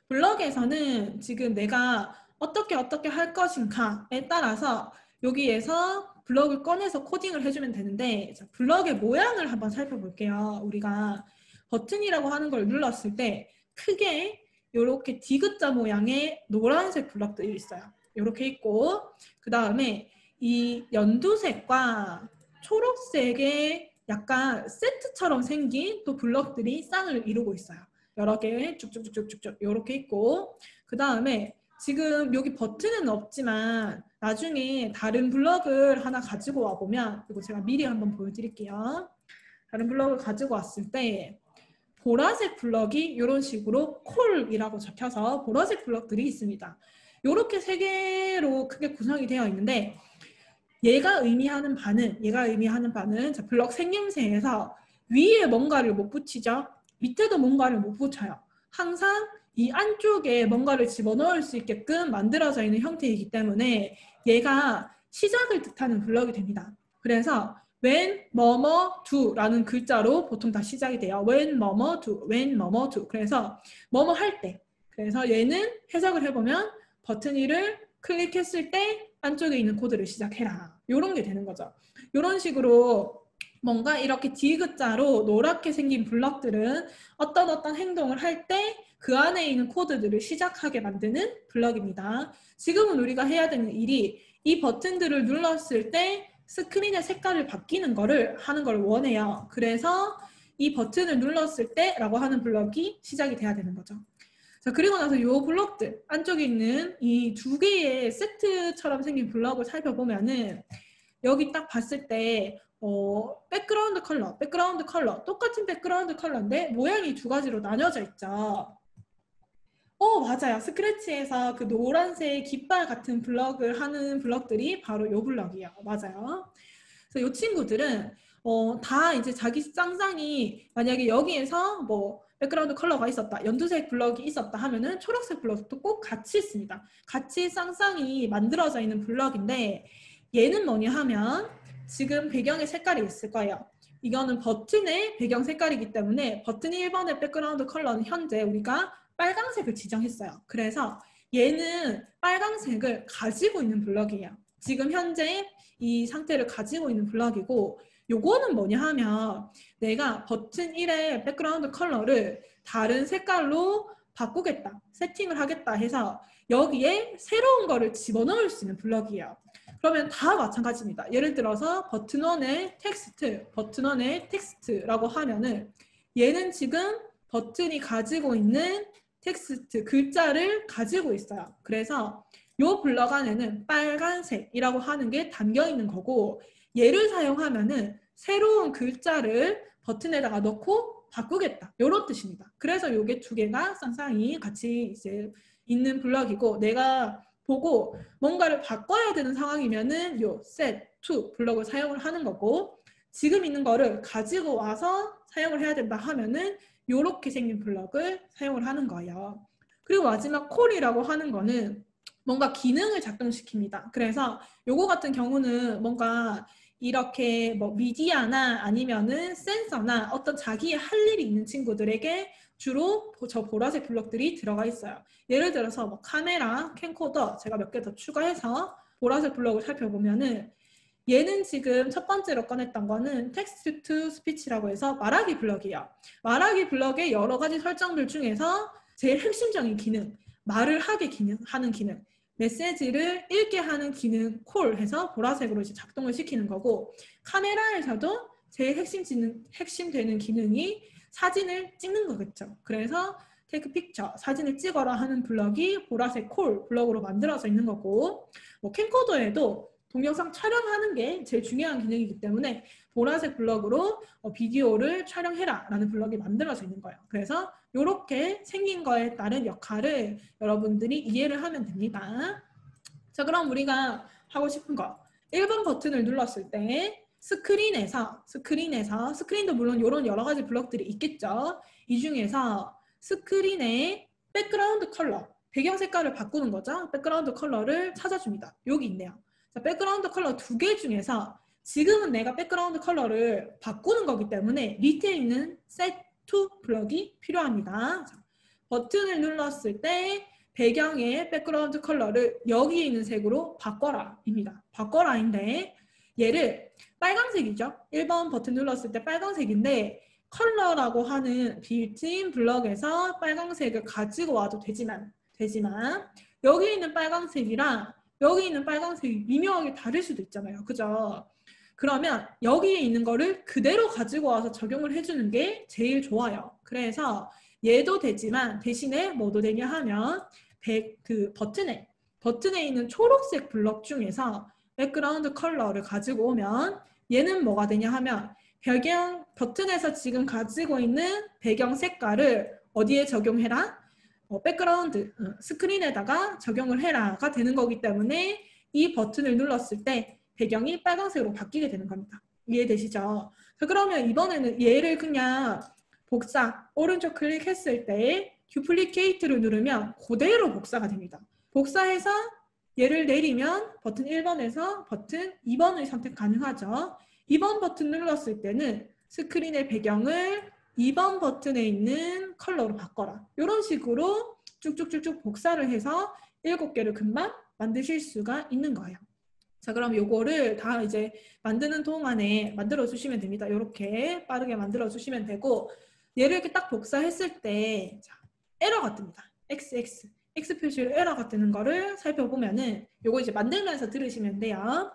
블럭에서는 지금 내가 어떻게 할 것인가에 따라서 여기에서 블럭을 꺼내서 코딩을 해주면 되는데 자, 블럭의 모양을 한번 살펴볼게요. 우리가 버튼이라고 하는 걸 눌렀을 때 크게 이렇게 디귿자 모양의 노란색 블럭들이 있어요. 이렇게 있고 그 다음에 이 연두색과 초록색의 약간 세트처럼 생긴 또 블럭들이 쌍을 이루고 있어요. 여러 개 쭉쭉쭉쭉쭉 이렇게 있고 그 다음에 지금 여기 버튼은 없지만 나중에 다른 블럭을 하나 가지고 와보면 이거 제가 미리 한번 보여드릴게요. 다른 블럭을 가지고 왔을 때 보라색 블럭이 이런 식으로 콜이라고 적혀서 보라색 블럭들이 있습니다. 이렇게 세 개로 크게 구성이 되어 있는데 얘가 의미하는 바는 자, 블럭 생김새에서 위에 뭔가를 못 붙이죠. 밑에도 뭔가를 못 붙여요. 항상 이 안쪽에 뭔가를 집어넣을 수 있게끔 만들어져 있는 형태이기 때문에 얘가 시작을 뜻하는 블럭이 됩니다. 그래서 when 뭐뭐 do라는 글자로 보통 다 시작이 돼요. when 뭐뭐 do, when 뭐뭐 do. 그래서 뭐뭐 할 때. 그래서 얘는 해석을 해보면 버튼 1을 클릭했을 때 안쪽에 있는 코드를 시작해라. 이런 게 되는 거죠. 이런 식으로 뭔가 이렇게 디귿자로 노랗게 생긴 블럭들은 어떤 행동을 할 때 그 안에 있는 코드들을 시작하게 만드는 블럭입니다. 지금은 우리가 해야 되는 일이 이 버튼들을 눌렀을 때 스크린의 색깔을 바뀌는 거를 하는 걸 원해요. 그래서 이 버튼을 눌렀을 때 라고 하는 블럭이 시작이 돼야 되는 거죠. 자, 그리고 나서 이 블럭들 안쪽에 있는 이 두 개의 세트처럼 생긴 블럭을 살펴보면은 여기 딱 봤을 때 백그라운드 컬러 똑같은 백그라운드 컬러인데 모양이 두 가지로 나뉘어져 있죠. 맞아요. 스크래치에서 그 노란색 깃발 같은 블럭을 하는 블럭들이 바로 이 블럭이에요. 맞아요. 그래서 이 친구들은 다 이제 자기 쌍쌍이 만약에 여기에서 뭐 백그라운드 컬러가 있었다, 연두색 블럭이 있었다 하면은 초록색 블럭도 꼭 같이 있습니다. 같이 쌍쌍이 만들어져 있는 블럭인데 얘는 뭐냐 하면 지금 배경의 색깔이 있을 거예요. 이거는 버튼의 배경 색깔이기 때문에 버튼 1번의 백그라운드 컬러는 현재 우리가 빨강색을 지정했어요. 그래서 얘는 빨강색을 가지고 있는 블럭이에요. 지금 현재 이 상태를 가지고 있는 블럭이고 요거는 뭐냐 하면 내가 버튼 1의 백그라운드 컬러를 다른 색깔로 바꾸겠다, 세팅을 하겠다 해서 여기에 새로운 거를 집어넣을 수 있는 블럭이에요. 그러면 다 마찬가지입니다. 예를 들어서 버튼 1의 텍스트라고 하면은 얘는 지금 버튼이 가지고 있는 텍스트, 글자를 가지고 있어요. 그래서 이 블럭 안에는 빨간색이라고 하는 게 담겨 있는 거고 얘를 사용하면은 새로운 글자를 버튼에다가 넣고 바꾸겠다. 이런 뜻입니다. 그래서 이게 두 개가 쌍쌍이 같이 이제 있는 블럭이고 내가 보고 뭔가를 바꿔야 되는 상황이면은 요 set to 블럭을 사용을 하는 거고 지금 있는 거를 가지고 와서 사용을 해야 된다 하면은 요렇게 생긴 블럭을 사용을 하는 거예요. 그리고 마지막 콜이라고 하는 거는 뭔가 기능을 작동시킵니다. 그래서 요거 같은 경우는 뭔가 이렇게 뭐 미디어나 아니면은 센서나 어떤 자기의 할 일이 있는 친구들에게 주로 저 보라색 블럭들이 들어가 있어요. 예를 들어서 뭐 카메라, 캠코더 제가 몇 개 더 추가해서 보라색 블럭을 살펴보면은 얘는 지금 첫 번째로 꺼냈던 거는 텍스트 투 스피치라고 해서 말하기 블럭이에요. 말하기 블럭의 여러 가지 설정들 중에서 제일 핵심적인 기능, 말을 하는 기능, 메시지를 읽게 하는 기능 콜 해서 보라색으로 이제 작동을 시키는 거고 카메라에서도 제일 핵심되는 기능이 사진을 찍는 거겠죠. 그래서 테이크 픽처, 사진을 찍어라 하는 블럭이 보라색 콜 블럭으로 만들어져 있는 거고 뭐 캠코더에도 동영상 촬영하는 게 제일 중요한 기능이기 때문에 보라색 블럭으로 비디오를 촬영해라 라는 블럭이 만들어져 있는 거예요. 그래서 이렇게 생긴 거에 따른 역할을 여러분들이 이해를 하면 됩니다. 자, 그럼 우리가 하고 싶은 거 1번 버튼을 눌렀을 때 스크린도 물론 이런 여러 가지 블럭들이 있겠죠. 이 중에서 스크린의 백그라운드 컬러, 배경 색깔을 바꾸는 거죠. 백그라운드 컬러를 찾아줍니다. 여기 있네요. 자, 백그라운드 컬러 2개 중에서 지금은 내가 백그라운드 컬러를 바꾸는 거기 때문에 밑에 있는 Set to 블럭이 필요합니다. 자, 버튼을 눌렀을 때 배경의 백그라운드 컬러를 여기에 있는 색으로 바꿔라 입니다. 바꿔라인데 얘를 빨간색이죠. 1번 버튼 눌렀을 때 빨간색인데 컬러라고 하는 빌트인 블럭에서 빨간색을 가지고 와도 되지만 여기 있는 빨간색이랑 여기 있는 빨간색이 미묘하게 다를 수도 있잖아요. 그죠? 그러면 여기에 있는 거를 그대로 가지고 와서 적용을 해주는 게 제일 좋아요. 그래서 얘도 되지만 대신에 뭐도 되냐 하면 그 버튼에 있는 초록색 블럭 중에서 백그라운드 컬러를 가지고 오면 얘는 뭐가 되냐 하면 배경 버튼에서 지금 가지고 있는 배경 색깔을 어디에 적용해라? 백그라운드 스크린에다가 적용을 해라가 되는 거기 때문에 이 버튼을 눌렀을 때 배경이 빨간색으로 바뀌게 되는 겁니다. 이해되시죠? 자, 그러면 이번에는 얘를 그냥 복사, 오른쪽 클릭했을 때 듀플리케이트를 누르면 그대로 복사가 됩니다. 복사해서 얘를 내리면 버튼 1번에서 버튼 2번을 선택 가능하죠. 2번 버튼 눌렀을 때는 스크린의 배경을 2번 버튼에 있는 컬러로 바꿔라. 이런 식으로 쭉쭉쭉쭉 복사를 해서 7개를 금방 만드실 수가 있는 거예요. 자, 그럼 요거를 다 이제 만드는 동안에 만들어 주시면 됩니다. 이렇게 빠르게 만들어 주시면 되고 얘를 이렇게 딱 복사했을 때 자, 에러가 뜹니다. X 표시로 에러가 뜨는 거를 살펴보면은 요거 이제 만들면서 들으시면 돼요.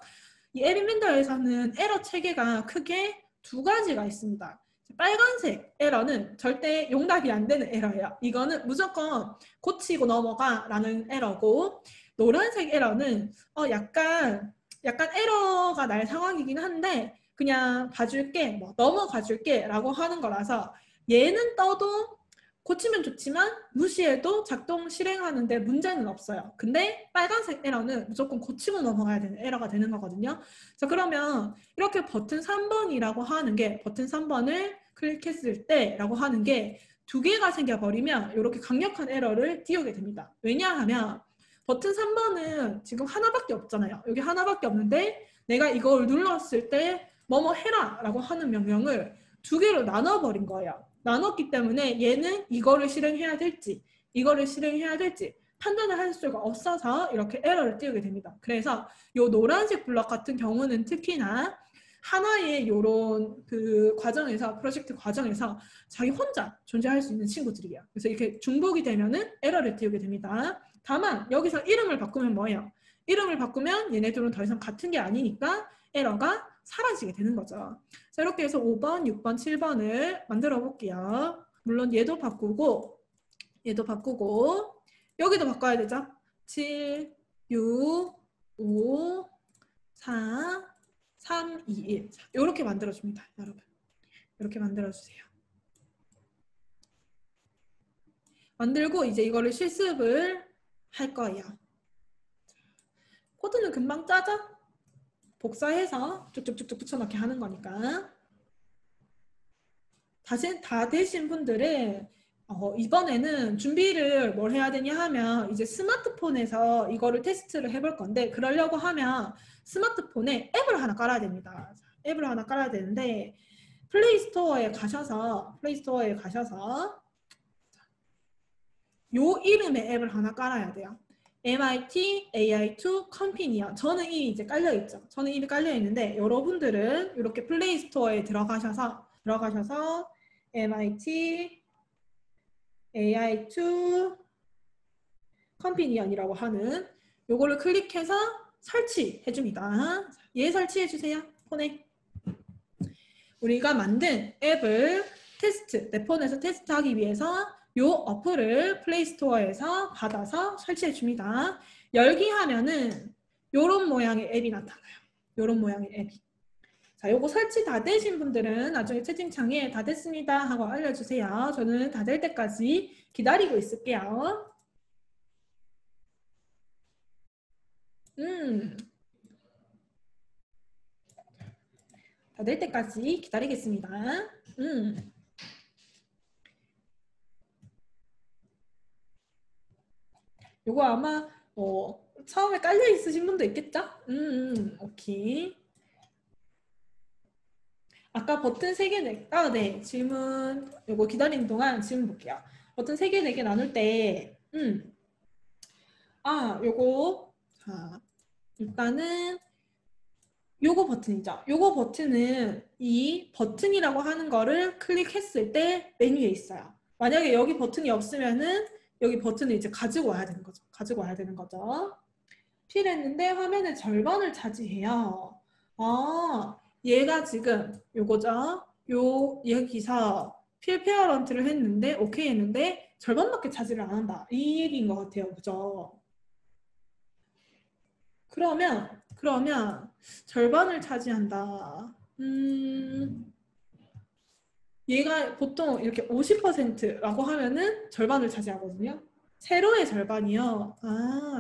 이 에비멘더에서는 에러 체계가 크게 2가지가 있습니다. 빨간색 에러는 절대 용납이 안 되는 에러예요. 이거는 무조건 고치고 넘어가 라는 에러고 노란색 에러는 약간 에러가 날 상황이긴 한데 그냥 봐줄게, 뭐 넘어가줄게 라고 하는 거라서 얘는 떠도 고치면 좋지만 무시해도 작동 실행하는데 문제는 없어요. 근데 빨간색 에러는 무조건 고치고 넘어가야 되는 에러가 되는 거거든요. 자, 그러면 이렇게 버튼 3번이라고 하는 게 버튼 3번을 클릭했을 때 라고 하는 게 2개가 생겨버리면 이렇게 강력한 에러를 띄우게 됩니다. 왜냐하면 버튼 3번은 지금 하나밖에 없잖아요. 여기 하나밖에 없는데 내가 이걸 눌렀을 때 뭐뭐 해라 라고 하는 명령을 2개로 나눠버린 거예요. 나눴기 때문에 얘는 이거를 실행해야 될지 이거를 실행해야 될지 판단을 할 수가 없어서 이렇게 에러를 띄우게 됩니다. 그래서 이 노란색 블럭 같은 경우는 특히나 하나의 요런 그 과정에서 프로젝트 과정에서 자기 혼자 존재할 수 있는 친구들이에요. 그래서 이렇게 중복이 되면은 에러를 띄우게 됩니다. 다만 여기서 이름을 바꾸면 뭐예요? 이름을 바꾸면 얘네들은 더 이상 같은 게 아니니까 에러가 사라지게 되는 거죠. 자, 이렇게 해서 5번, 6번, 7번을 만들어 볼게요. 물론 얘도 바꾸고 여기도 바꿔야 되죠. 7, 6, 5, 4, 3, 2, 1 이렇게 만들어줍니다. 여러분. 이렇게 만들어주세요. 만들고 이제 이거를 실습을 할 거예요. 코드는 금방 짜죠? 복사해서 쭉쭉쭉쭉 붙여넣기 하는 거니까. 다 되신 분들은 이번에는 준비를 뭘 해야 되냐 하면 이제 스마트폰에서 이거를 테스트를 해볼 건데 그러려고 하면 스마트폰에 앱을 하나 깔아야 됩니다. 앱을 하나 깔아야 되는데 플레이스토어에 가셔서 요 이름의 앱을 하나 깔아야 돼요. MIT AI2 컴피니언. 저는 이미 이제 깔려있죠. 저는 이미 깔려있는데 여러분들은 이렇게 플레이스토어에 들어가셔서 MIT AI2 컴피니언이라고 하는 요거를 클릭해서 설치해줍니다. 얘 설치해주세요. 폰에. 우리가 만든 앱을 내 폰에서 테스트하기 위해서 요 어플을 플레이스토어에서 받아서 설치해 줍니다. 열기 하면은 요런 모양의 앱이 나타나요. 요런 모양의 앱이. 자, 요거 설치 다 되신 분들은 나중에 채팅창에 다 됐습니다 하고 알려주세요. 저는 다 될 때까지 기다리고 있을게요. 다 될 때까지 기다리겠습니다. 요거 아마 처음에 깔려 있으신 분도 있겠죠? 오케이. 아까 버튼 3개, 네. 질문, 요거 기다리는 동안 질문 볼게요. 버튼 3개, 4개 나눌 때, 요거, 자, 일단은, 요거 버튼이죠. 요거 버튼은 이 버튼이라고 하는 거를 클릭했을 때 메뉴에 있어요. 만약에 여기 버튼이 없으면은 여기 버튼을 이제 가지고 와야 되는 거죠. 가지고 와야 되는 거죠. 필했는데 화면의 절반을 차지해요. 얘가 지금 요거죠. 여기서 필 페어런트를 했는데 오케이 했는데 절반밖에 차지를 안 한다. 이 얘기인 것 같아요. 그죠? 그러면 절반을 차지한다. 얘가 보통 이렇게 50%라고 하면은 절반을 차지하거든요. 세로의 절반이요.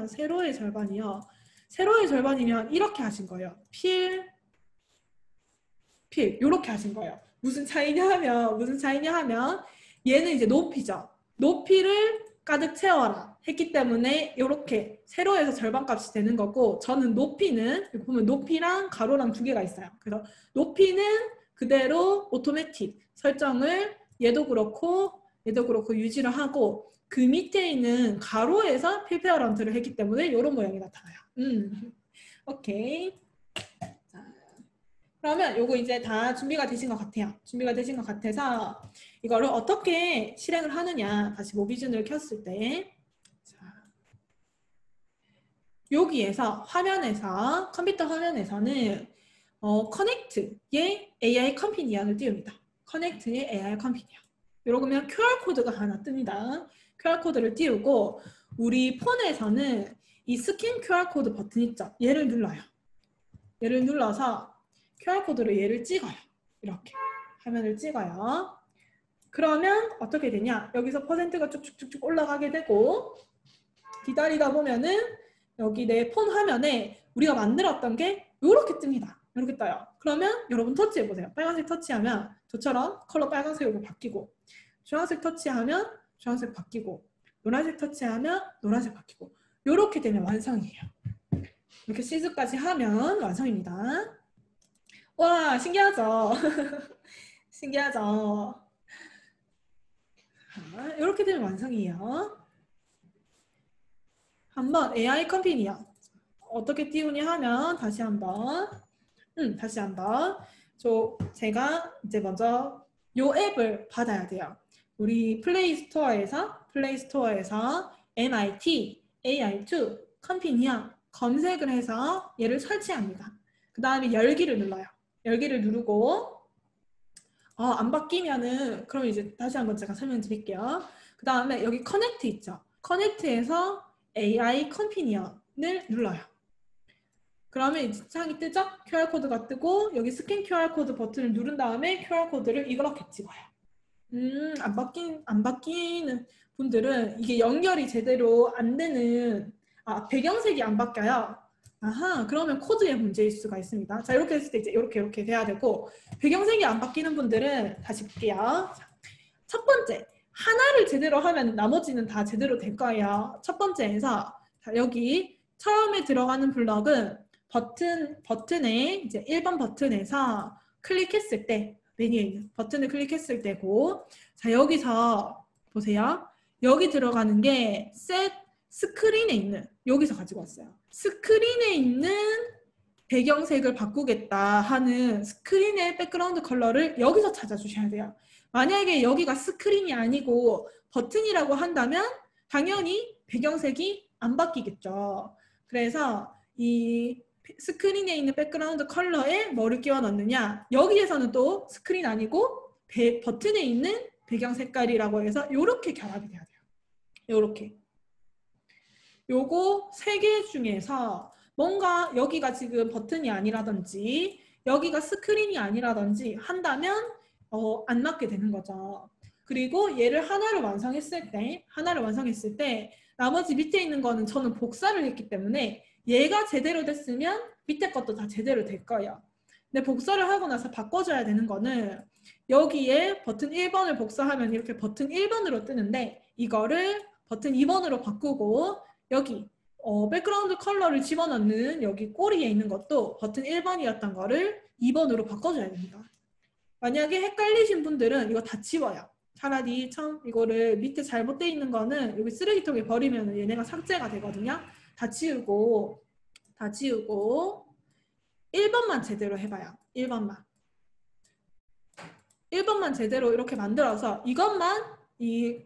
세로의 절반이요. 세로의 절반이면 이렇게 하신 거예요. 필 이렇게 하신 거예요. 무슨 차이냐 하면 얘는 이제 높이죠. 높이를 가득 채워라 했기 때문에 이렇게 세로에서 절반값이 되는 거고, 저는 높이는 여기 보면 높이랑 가로랑 2개가 있어요. 그래서 높이는 그대로 오토매틱 설정을 얘도 그렇고 유지를 하고, 그 밑에 있는 가로에서 필페어런트를 했기 때문에 이런 모양이 나타나요. 오케이. 그러면 요거 이제 다 준비가 되신 것 같아요. 준비가 되신 것 같아서 이거를 어떻게 실행을 하느냐, 다시 모비준을 켰을 때, 자, 여기에서 화면에서, 컴퓨터 화면에서는 커넥트의 AI 컴피니언을 띄웁니다. 커넥트의 AI 컴피니언. 이러면 QR코드가 하나 뜹니다. QR코드를 띄우고, 우리 폰에서는 이 스캔 QR코드 버튼 있죠? 얘를 눌러요. 얘를 눌러서 QR코드로 얘를 찍어요. 이렇게 화면을 찍어요. 그러면 어떻게 되냐? 여기서 퍼센트가 쭉쭉쭉쭉 올라가게 되고, 기다리다 보면은 여기 내 폰 화면에 우리가 만들었던 게 이렇게 뜹니다. 이렇게 떠요. 그러면 여러분 터치해보세요. 빨간색 터치하면 저처럼 컬러 빨간색으로 바뀌고, 주황색 터치하면 주황색 바뀌고, 노란색 터치하면 노란색 바뀌고, 이렇게 되면 완성이에요. 이렇게 시즈까지 하면 완성입니다. 와, 신기하죠? 신기하죠? 자, 이렇게 되면 완성이에요. 한번 AI 컴피니언 어떻게 띄우냐 하면 다시 한번 제가 이제 먼저 요 앱을 받아야 돼요. 우리 플레이스토어에서 MIT AI2 컴피니언 검색을 해서 얘를 설치합니다. 그 다음에 열기를 눌러요. 열기를 누르고 안 바뀌면은 그럼 이제 다시 한번 제가 설명드릴게요. 그 다음에 여기 커넥트 있죠. 커넥트에서 AI 컴피니언을 눌러요. 그러면 이제 창이 뜨죠? QR코드가 뜨고 여기 스캔 QR코드 버튼을 누른 다음에 QR코드를 이렇게 찍어요. 안 바뀌는 분들은 이게 연결이 제대로 안 되는, 배경색이 안 바뀌어요. 그러면 코드의 문제일 수가 있습니다. 자, 이렇게 했을 때 이제 이렇게 돼야 되고, 배경색이 안 바뀌는 분들은 다시 볼게요. 자, 첫 번째, 하나를 제대로 하면 나머지는 다 제대로 될 거예요. 첫 번째에서, 자, 여기 처음에 들어가는 블럭은 버튼에 이제 1번 버튼에서 클릭했을 때, 메뉴에 있는 버튼을 클릭했을 때고, 자, 여기서 보세요. 여기 들어가는 게 셋 스크린에 있는, 여기서 가지고 왔어요. 스크린에 있는 배경색을 바꾸겠다 하는 스크린의 백그라운드 컬러를 여기서 찾아주셔야 돼요. 만약에 여기가 스크린이 아니고 버튼이라고 한다면 당연히 배경색이 안 바뀌겠죠. 그래서 이 스크린에 있는 백그라운드 컬러에 뭐를 끼워 넣느냐, 여기에서는 또 스크린 아니고 버튼에 있는 배경 색깔이라고 해서 이렇게 결합이 돼야 돼요. 이렇게. 요거 3개 중에서 뭔가 여기가 지금 버튼이 아니라든지 여기가 스크린이 아니라든지 한다면 안 맞게 되는 거죠. 그리고 얘를 하나를 완성했을 때 나머지 밑에 있는 거는 저는 복사를 했기 때문에 얘가 제대로 됐으면 밑에 것도 다 제대로 될 거예요. 근데 복사를 하고 나서 바꿔줘야 되는 거는 여기에 버튼 1번을 복사하면 이렇게 버튼 1번으로 뜨는데 이거를 버튼 2번으로 바꾸고 여기 백그라운드 컬러를 집어넣는 여기 꼬리에 있는 것도 버튼 1번이었던 거를 2번으로 바꿔줘야 됩니다. 만약에 헷갈리신 분들은 이거 다 지워요. 차라리 처음 이거를 밑에 잘못되어 있는 거는 여기 쓰레기통에 버리면 얘네가 삭제가 되거든요. 다 지우고 1번만 제대로 해봐요. 1번만 제대로 이렇게 만들어서 이것만 이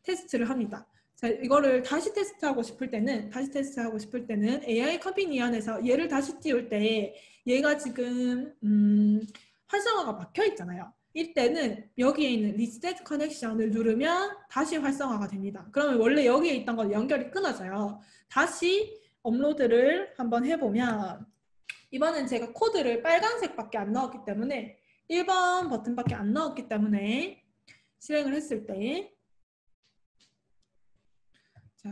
테스트를 합니다. 자, 이거를 다시 테스트하고 싶을 때는 AI 컴피니언에서 얘를 다시 띄울 때 얘가 지금 활성화가 막혀 있잖아요. 이때는 여기에 있는 리셋 커넥션을 누르면 다시 활성화가 됩니다. 그러면 원래 여기에 있던 건 연결이 끊어져요. 다시 업로드를 한번 해보면 이번엔 제가 코드를 빨간색밖에 안 넣었기 때문에 1번 버튼밖에 안 넣었기 때문에 실행을 했을 때 자,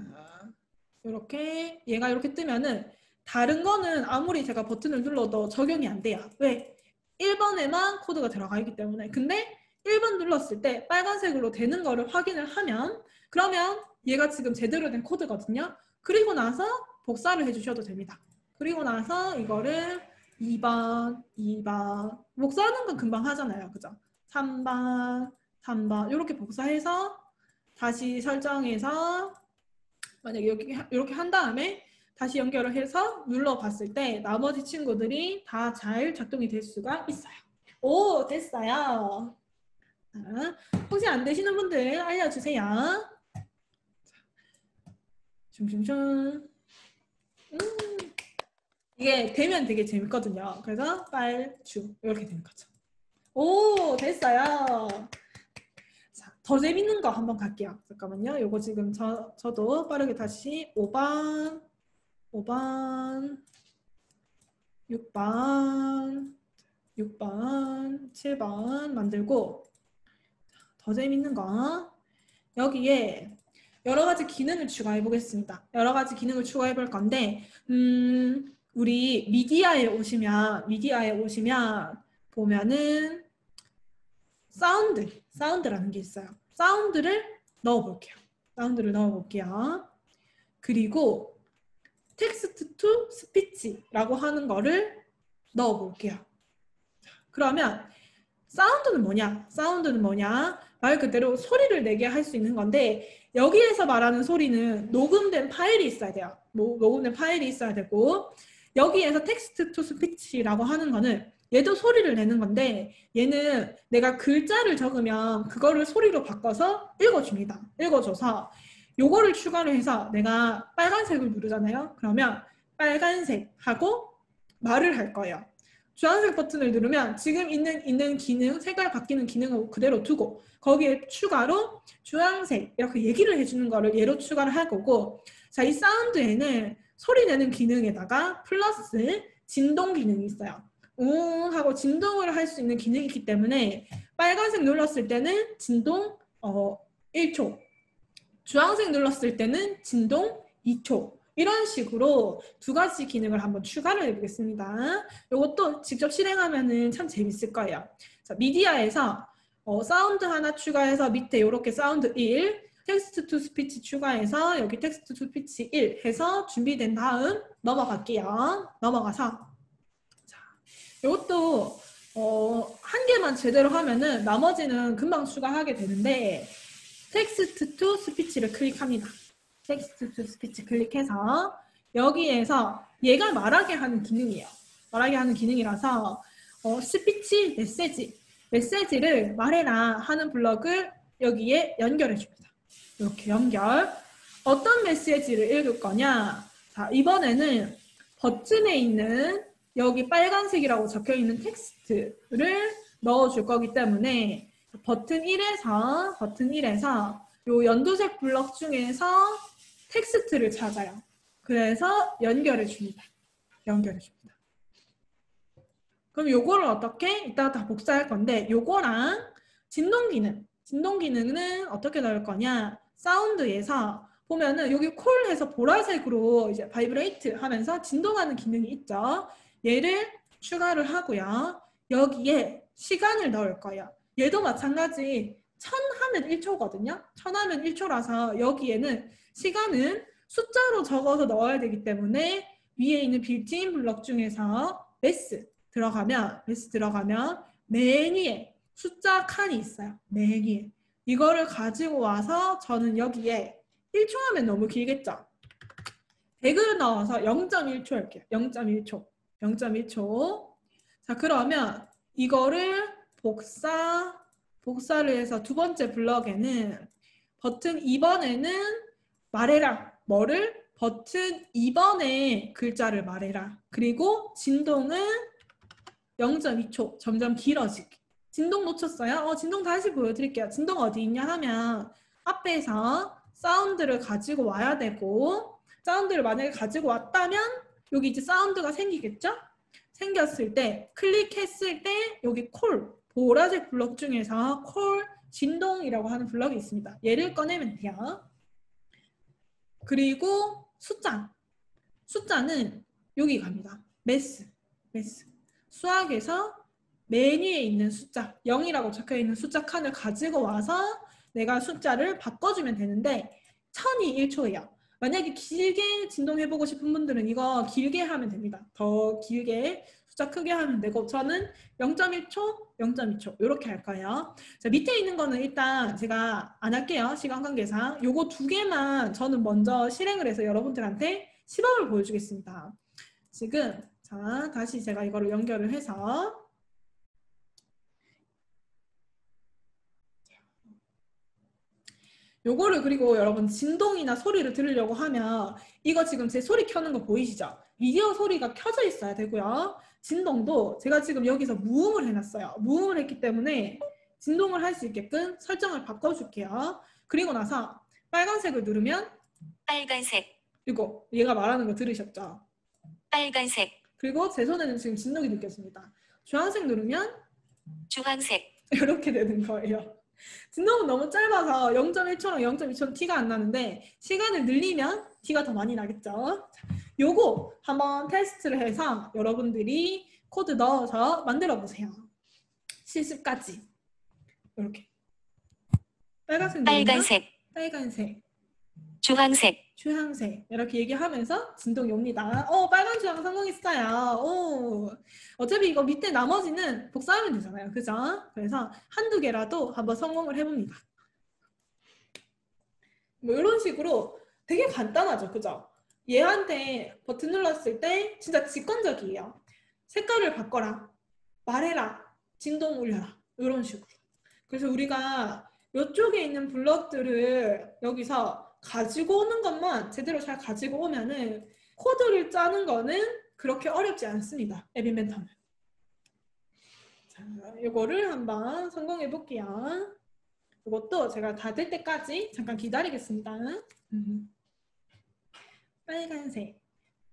이렇게 얘가 이렇게 뜨면은 다른 거는 아무리 제가 버튼을 눌러도 적용이 안 돼요. 왜? 1번에만 코드가 들어가 있기 때문에. 근데 1번 눌렀을 때 빨간색으로 되는 거를 확인을 하면 그러면 얘가 지금 제대로 된 코드거든요. 그리고 나서 복사를 해주셔도 됩니다. 그리고 나서 이거를 2번 복사하는 건 금방 하잖아요. 그죠? 3번 이렇게 복사해서 다시 설정해서 만약에 이렇게 한 다음에 다시 연결을 해서 눌러봤을 때 나머지 친구들이 다 잘 작동이 될 수가 있어요. 오, 됐어요. 자, 혹시 안 되시는 분들 알려주세요. 슝슝슝. 이게 되면 되게 재밌거든요. 그래서 빨주 이렇게 되는 거죠. 오, 됐어요. 자, 더 재밌는 거 한번 갈게요. 잠깐만요. 요거 지금 저도 빠르게 다시 5번, 6번, 7번 만들고 더 재밌는 거 여기에 여러 가지 기능을 추가해 보겠습니다. 여러 가지 기능을 추가해 볼 건데 우리 미디어에 오시면 보면은 사운드라는 게 있어요. 사운드를 넣어볼게요. 그리고 텍스트 투 스피치라고 하는 거를 넣어볼게요. 그러면 사운드는 뭐냐? 말 그대로 소리를 내게 할 수 있는 건데 여기에서 말하는 소리는 녹음된 파일이 있어야 돼요. 녹음된 파일이 있어야 되고 여기에서 텍스트 투 스피치라고 하는 거는 얘도 소리를 내는 건데 얘는 내가 글자를 적으면 그거를 소리로 바꿔서 읽어줘서 요거를 추가로 해서 내가 빨간색을 누르잖아요. 그러면 빨간색 하고 말을 할 거예요. 주황색 버튼을 누르면 지금 있는 기능, 색깔 바뀌는 기능을 그대로 두고 거기에 추가로 주황색 이렇게 얘기를 해주는 거를 얘로 추가를 할 거고 자, 이 사운드에는 소리 내는 기능에다가 플러스 진동 기능이 있어요. 웅 하고 진동을 할 수 있는 기능이 있기 때문에 빨간색 눌렀을 때는 진동 1초 주황색 눌렀을 때는 진동 2초 이런 식으로 두 가지 기능을 한번 추가를 해보겠습니다. 이것도 직접 실행하면은 참 재밌을 거예요. 자, 미디어에서 사운드 하나 추가해서 밑에 이렇게 사운드 1, 텍스트 투 스피치 추가해서 여기 텍스트 투 스피치 1 해서 준비된 다음 넘어갈게요. 넘어가서 자, 이것도 한 개만 제대로 하면은 나머지는 금방 추가하게 되는데 텍스트 투 스피치를 클릭합니다. 텍스트 투 스피치 클릭해서 여기에서 얘가 말하게 하는 기능이에요. 말하게 하는 기능이라서 스피치 메시지를 말해라 하는 블럭을 여기에 연결해 줍니다. 이렇게 연결. 어떤 메시지를 읽을 거냐? 자, 이번에는 버튼에 있는 여기 빨간색이라고 적혀 있는 텍스트를 넣어 줄 거기 때문에 버튼 1에서 요 연두색 블럭 중에서 텍스트를 찾아요. 그래서 연결해 줍니다. 연결해 줍니다. 그럼 요거를 어떻게 이따가 다 복사할 건데 요거랑 진동 기능은 어떻게 넣을 거냐? 사운드에서 보면은 여기 콜 해서 보라색으로 이제 바이브레이트 하면서 진동하는 기능이 있죠. 얘를 추가를 하고요. 여기에 시간을 넣을 거예요. 얘도 마찬가지 1000 하면 1초거든요. 1000 하면 1초라서 여기에는 시간은 숫자로 적어서 넣어야 되기 때문에 위에 있는 빌트인 블럭 중에서 매스 들어가면 맨 위에 숫자 칸이 있어요. 맨 위에. 이거를 가지고 와서 저는 여기에 1초 하면 너무 길겠죠? 100을 넣어서 0.1초 할게요. 0.1초. 0.1초. 자, 그러면 이거를 복사를 해서 두 번째 블럭에는 버튼 2번에는 말해라. 뭐를? 버튼 2번에 글자를 말해라. 그리고 진동은 0.2초. 점점 길어지기. 진동 놓쳤어요? 진동 다시 보여드릴게요. 진동 어디 있냐 하면 앞에서 사운드를 가지고 와야 되고 사운드를 만약에 가지고 왔다면 여기 이제 사운드가 생기겠죠? 생겼을 때 클릭했을 때 여기 콜 보라색 블럭 중에서 콜 진동이라고 하는 블럭이 있습니다. 얘를 꺼내면 돼요. 그리고 숫자는 여기 갑니다. 매스 수학에서 맨 위에 있는 숫자 0이라고 적혀있는 숫자 칸을 가지고 와서 내가 숫자를 바꿔주면 되는데 1000이 1초예요. 만약에 길게 진동해보고 싶은 분들은 이거 길게 하면 됩니다. 더 길게 숫자 크게 하면 되고 저는 0.1초, 0.2초 이렇게 할 거예요. 자, 밑에 있는 거는 일단 제가 안 할게요. 시간 관계상. 요거 두 개만 저는 먼저 실행을 해서 여러분들한테 시범을 보여주겠습니다. 지금 자 다시 제가 이거를 연결을 해서 요거를 그리고 여러분 진동이나 소리를 들으려고 하면 이거 지금 제 소리 켜는 거 보이시죠? 미디어 소리가 켜져 있어야 되고요. 진동도 제가 지금 여기서 무음을 해놨어요. 무음을 했기 때문에 진동을 할 수 있게끔 설정을 바꿔줄게요. 그리고 나서 빨간색을 누르면 빨간색, 이거 얘가 말하는 거 들으셨죠? 빨간색, 그리고 제 손에는 지금 진동이 느껴집니다. 주황색 누르면 주황색, 이렇게 되는 거예요. 진동은 너무 짧아서 0.1초랑 0.2초는 티가 안 나는데 시간을 늘리면 티가 더 많이 나겠죠. 자, 요거 한번 테스트를 해서 여러분들이 코드 넣어서 만들어 보세요. 실습까지 이렇게 빨간색 누르면 빨간색 주황색 이렇게 얘기하면서 진동이 옵니다. 빨간 주황 성공했어요. 어차피 이거 밑에 나머지는 복사하면 되잖아요. 그죠? 그래서 한두 개라도 한번 성공을 해봅니다. 뭐 이런 식으로 되게 간단하죠. 그죠? 얘한테 버튼 눌렀을 때 진짜 직관적이에요. 색깔을 바꿔라. 말해라. 진동 올려라. 이런 식으로. 그래서 우리가 이쪽에 있는 블럭들을 여기서 가지고 오는 것만 제대로 잘 가지고 오면은 코드를 짜는 거는 그렇게 어렵지 않습니다. 앱 인벤터는. 자, 이거를 한번 성공해 볼게요. 이것도 제가 다 될 때까지 잠깐 기다리겠습니다. 빨간색,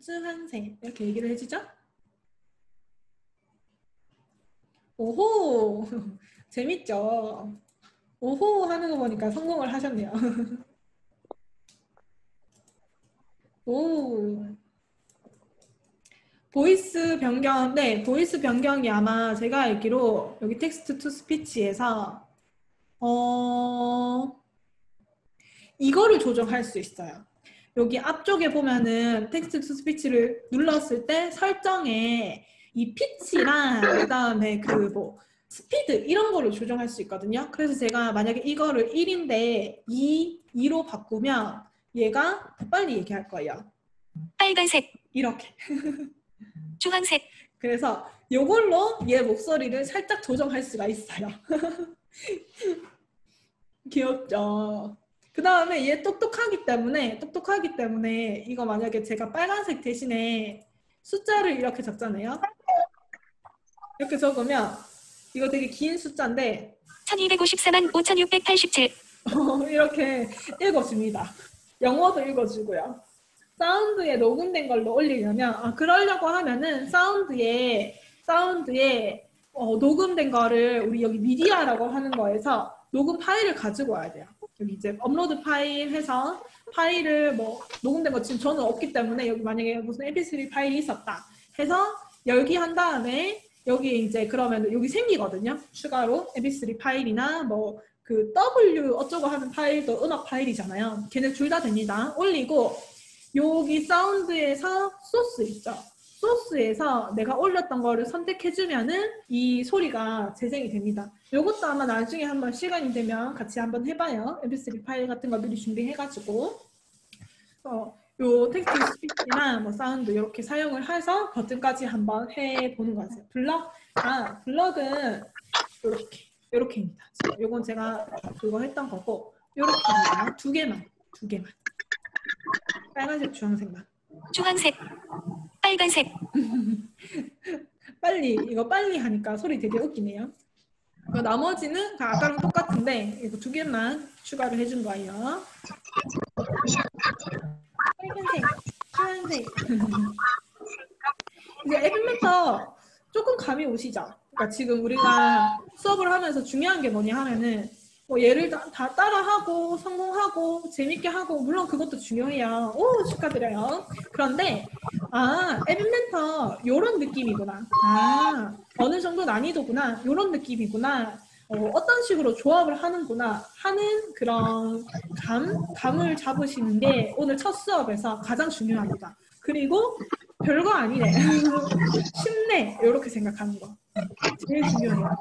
주황색 이렇게 얘기를 해주죠. 오호 재밌죠? 오호 하는 거 보니까 성공을 하셨네요. 오. 보이스 변경, 네, 보이스 변경이 아마 제가 알기로 여기 텍스트 투 스피치에서 이거를 조정할 수 있어요. 여기 앞쪽에 보면은 텍스트 투 스피치를 눌렀을 때 설정에 이 피치랑 그다음에 그 뭐 스피드 이런 거를 조정할 수 있거든요. 그래서 제가 만약에 이거를 1인데 2로 바꾸면 얘가 더 빨리 얘기할 거예요. 빨간색, 이렇게. 주황색. 그래서 이걸로 얘 목소리를 살짝 조정할 수가 있어요. 귀엽죠? 그 다음에 얘 똑똑하기 때문에 이거 만약에 제가 빨간색 대신에 숫자를 이렇게 적잖아요. 이렇게 적으면 이거 되게 긴 숫자인데 1254만 5687 이렇게 읽어줍니다. 영어도 읽어주고요. 사운드에 녹음된 걸로 올리려면 그러려고 하면은 사운드에 녹음된 거를 우리 여기 미디어라고 하는 거에서 녹음 파일을 가지고 와야 돼요. 여기 이제 업로드 파일 해서 파일을 뭐 녹음된 거 지금 저는 없기 때문에 여기 만약에 무슨 mp3 파일이 있었다 해서 열기 한 다음에 여기 이제 그러면 여기 생기거든요. 추가로 mp3 파일이나 뭐 그 W 어쩌고 하는 파일도 음악 파일이잖아요. 걔네 둘 다 됩니다. 올리고 여기 사운드에서 소스 있죠. 소스에서 내가 올렸던 거를 선택해주면은 이 소리가 재생이 됩니다. 이것도 아마 나중에 한번 시간이 되면 같이 한번 해봐요. mp3 파일 같은 거 미리 준비해가지고 요 텍스트 스피치나 뭐 사운드 이렇게 사용을 해서 버튼까지 한번 해보는 거죠. 블럭은 이렇게입니다. 요건 제가 그거 했던 거고 이렇게입니다. 두 개만. 빨간색, 주황색만. 주황색, 빨간색, 이거 빨리 하니까 소리 되게 웃기네요. 나머지는 아까랑 똑같은데 이거 두 개만 추가를 해준 거예요. 빨간색, 파란색. 이제 에피메터 조금 감이 오시죠? 그러니까 지금 우리가 수업을 하면서 중요한 게 뭐냐 하면은 뭐 얘를 다 따라하고 성공하고 재밌게 하고 물론 그것도 중요해요. 오, 축하드려요. 그런데 에피멘터 요런 느낌이구나. 어느 정도 난이도구나. 요런 느낌이구나. 어떤 식으로 조합을 하는구나 하는 그런 감을 잡으시는 게 오늘 첫 수업에서 가장 중요합니다. 그리고 별거 아니네. 쉽네. 이렇게 생각하는 거. 제일 중요해요.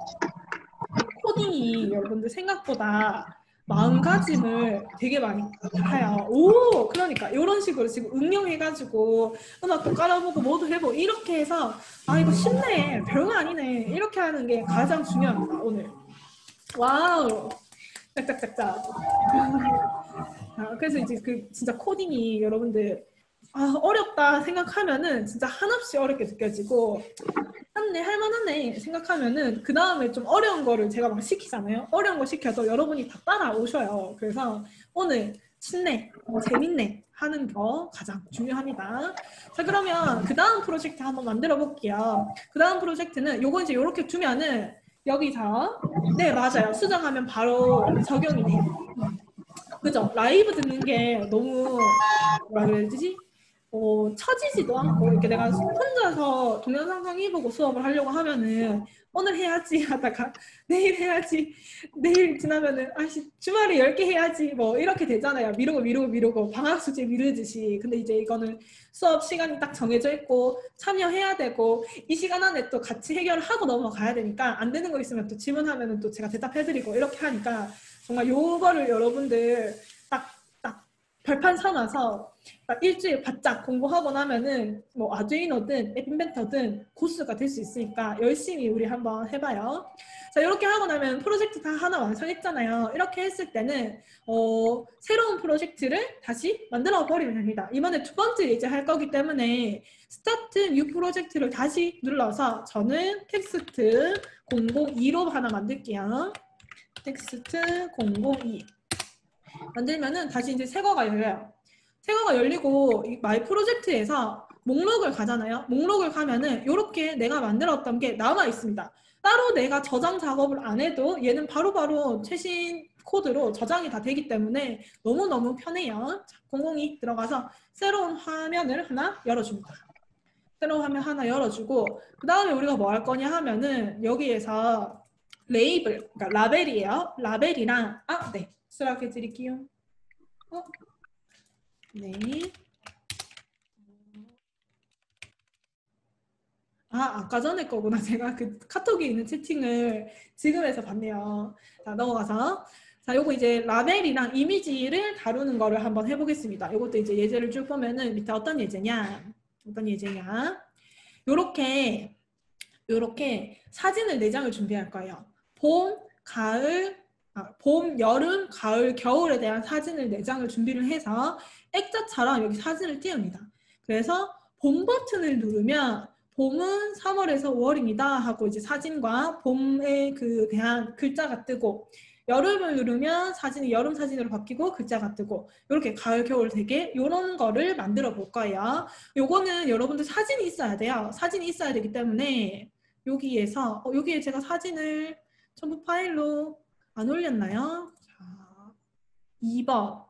코딩이 여러분들 생각보다 마음가짐을 되게 많이 해요. 오, 그러니까 이런 식으로 지금 응용해가지고 음악도 깔아보고 뭐도 해보고 이렇게 해서 이거 쉽네. 별거 아니네. 이렇게 하는 게 가장 중요합니다. 오늘. 와우. 짝짝짝짝. 그래서 이제 진짜 코딩이 여러분들 어렵다 생각하면은 진짜 한없이 어렵게 느껴지고 할만하네 생각하면은 그 다음에 좀 어려운 거를 제가 막 시키잖아요. 어려운 거 시켜서 여러분이 다 따라오셔요. 그래서 오늘 쉽네, 재밌네 하는 거 가장 중요합니다. 자, 그러면 그 다음 프로젝트 한번 만들어 볼게요. 그 다음 프로젝트는 요거 이제 이렇게 두면은 여기서 네, 맞아요. 수정하면 바로 적용이 돼요. 그죠? 라이브 듣는 게 너무 뭐라 그래야 되지? 처지지도 않고 이렇게 내가 혼자서 동영상 강의보고 수업을 하려고 하면은 오늘 해야지 하다가 내일 해야지, 내일 지나면은 주말에 10개 해야지 뭐 이렇게 되잖아요. 미루고 방학 숙제 미루듯이. 근데 이제 이거는 수업 시간이 딱 정해져 있고 참여해야 되고 이 시간 안에 또 같이 해결을 하고 넘어가야 되니까 안 되는 거 있으면 또 질문하면은 또 제가 대답해드리고 이렇게 하니까 정말 요거를 여러분들 딱 벌판 삼아서 딱 일주일 바짝 공부하고 나면은 뭐 아두이노든 앱인벤터든 고수가 될 수 있으니까 열심히 우리 한번 해봐요. 자, 이렇게 하고 나면 프로젝트 다 하나 완성했잖아요. 이렇게 했을 때는 새로운 프로젝트를 다시 만들어 버리면 됩니다. 이번에 두 번째 이제 할 거기 때문에 스타트 뉴 프로젝트를 다시 눌러서 저는 텍스트 002로 하나 만들게요. 텍스트 002 만들면은 다시 이제 새 거가 열려요. 새 거가 열리고 이 마이 프로젝트에서 목록을 가잖아요. 목록을 가면은 이렇게 내가 만들었던 게 남아 있습니다. 따로 내가 저장 작업을 안 해도 얘는 바로바로 최신 코드로 저장이 다 되기 때문에 너무너무 편해요. 자, 002 들어가서 새로운 화면을 하나 열어줍니다. 새로운 화면 하나 열어주고 그 다음에 우리가 뭐 할 거냐 하면은 여기에서 레이블, 그러니까 라벨이에요. 라벨이랑 네. 수락해 드릴게요. 네. 아까 전에 거구나. 제가 그 카톡에 있는 채팅을 지금 해서 봤네요. 자, 넘어가서. 자, 요거 이제 라벨이랑 이미지를 다루는 거를 한번 해보겠습니다. 요것도 이제 예제를 쭉 보면은 밑에 어떤 예제냐? 요렇게 사진을 4장을 준비할 거예요. 봄, 여름, 가을, 겨울에 대한 사진을 4장을 준비를 해서 액자처럼 여기 사진을 띄웁니다. 그래서 봄 버튼을 누르면 봄은 3월에서 5월입니다 하고 이제 사진과 봄에 대한 글자가 뜨고 여름을 누르면 사진이 여름 사진으로 바뀌고 글자가 뜨고 이렇게 가을, 겨울 되게 이런 거를 만들어 볼 거예요. 요거는 여러분들 사진이 있어야 돼요. 사진이 있어야 되기 때문에 여기에서 여기에 제가 사진을 첨부 파일로 안 올렸나요? 자, 2번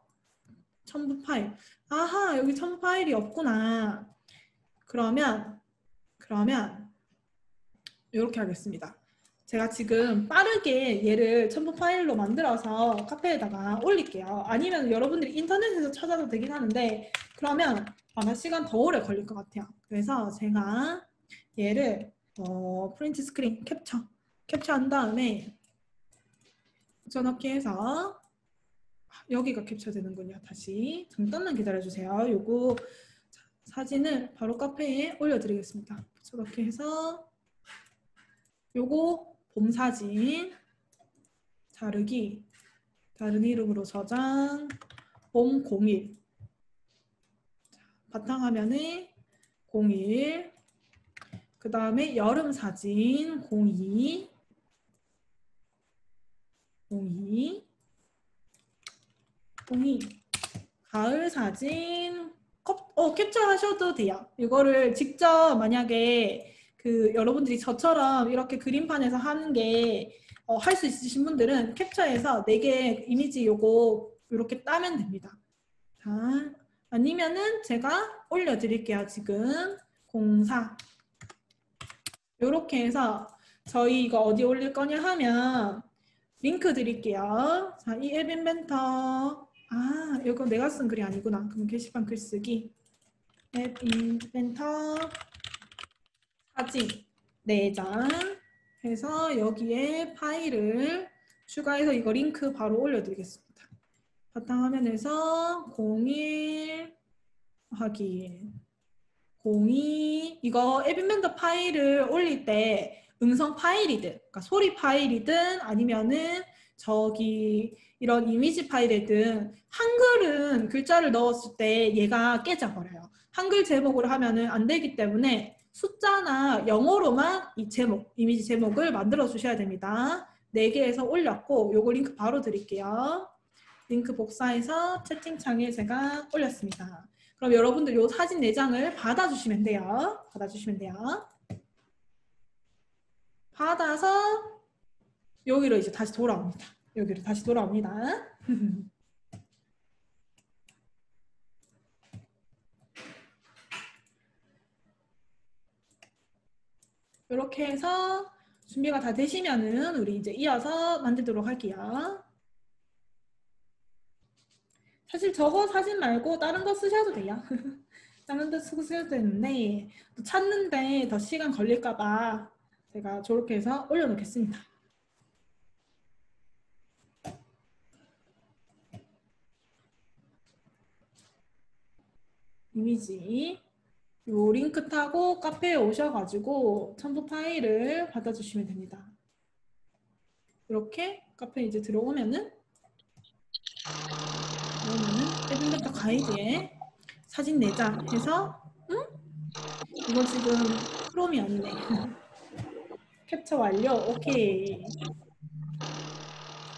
첨부 파일. 아하, 여기 첨부 파일이 없구나. 그러면 이렇게 하겠습니다. 제가 지금 빠르게 얘를 첨부 파일로 만들어서 카페에다가 올릴게요. 아니면 여러분들이 인터넷에서 찾아도 되긴 하는데 그러면 아마 시간 더 오래 걸릴 것 같아요. 그래서 제가 얘를 프린트 스크린 캡처한 다음에 붙여넣기 해서 여기가 캡처되는군요. 다시 잠깐만 기다려주세요. 요거 사진을 바로 카페에 올려드리겠습니다. 붙여넣기 해서 요거 봄 사진 자르기 다른 이름으로 저장 봄 01 바탕화면에 01 그 다음에 여름 사진 02 가을 사진 캡처하셔도 돼요. 이거를 직접 만약에 여러분들이 저처럼 이렇게 그림판에서 하는 게 할 수 있으신 분들은 캡처해서 4개 이미지 요거 이렇게 따면 됩니다. 자, 아니면은 제가 올려드릴게요. 지금 04 이렇게 해서 저희 이거 어디 올릴 거냐 하면 링크 드릴게요. 자, 이 앱 인벤터 이거 내가 쓴 글이 아니구나. 그럼 게시판 글쓰기 앱 인벤터 사진 4장 해서 여기에 파일을 추가해서 이거 링크 바로 올려드리겠습니다. 바탕화면에서 01 확인 02 이거 앱 인벤터 파일을 올릴 때 음성 파일이든 그러니까 소리 파일이든 아니면은 저기 이런 이미지 파일이든 한글은 글자를 넣었을 때 얘가 깨져버려요. 한글 제목으로 하면은 안 되기 때문에 숫자나 영어로만 이 제목, 이미지 제목을 만들어 주셔야 됩니다. 4개에서 올렸고 요거 링크 바로 드릴게요. 링크 복사해서 채팅창에 제가 올렸습니다. 그럼 여러분들 요 사진 4장을 받아주시면 돼요. 받아서 여기로 이제 다시 돌아옵니다. 이렇게 해서 준비가 다 되시면은 우리 이제 이어서 만들도록 할게요. 사실 저거 사진 말고 다른 거 쓰셔도 돼요. 다른 데 쓰셔도 되는데 또 찾는데 더 시간 걸릴까 봐 제가 저렇게 해서 올려놓겠습니다. 이미지 요 링크 타고 카페에 오셔가지고 첨부 파일을 받아주시면 됩니다. 이렇게 카페에 이제 들어오면은 앱 인벤터 가이드에 사진 4장 해서 이거 지금 크롬이 아니네. 캡처 완료. 오케이.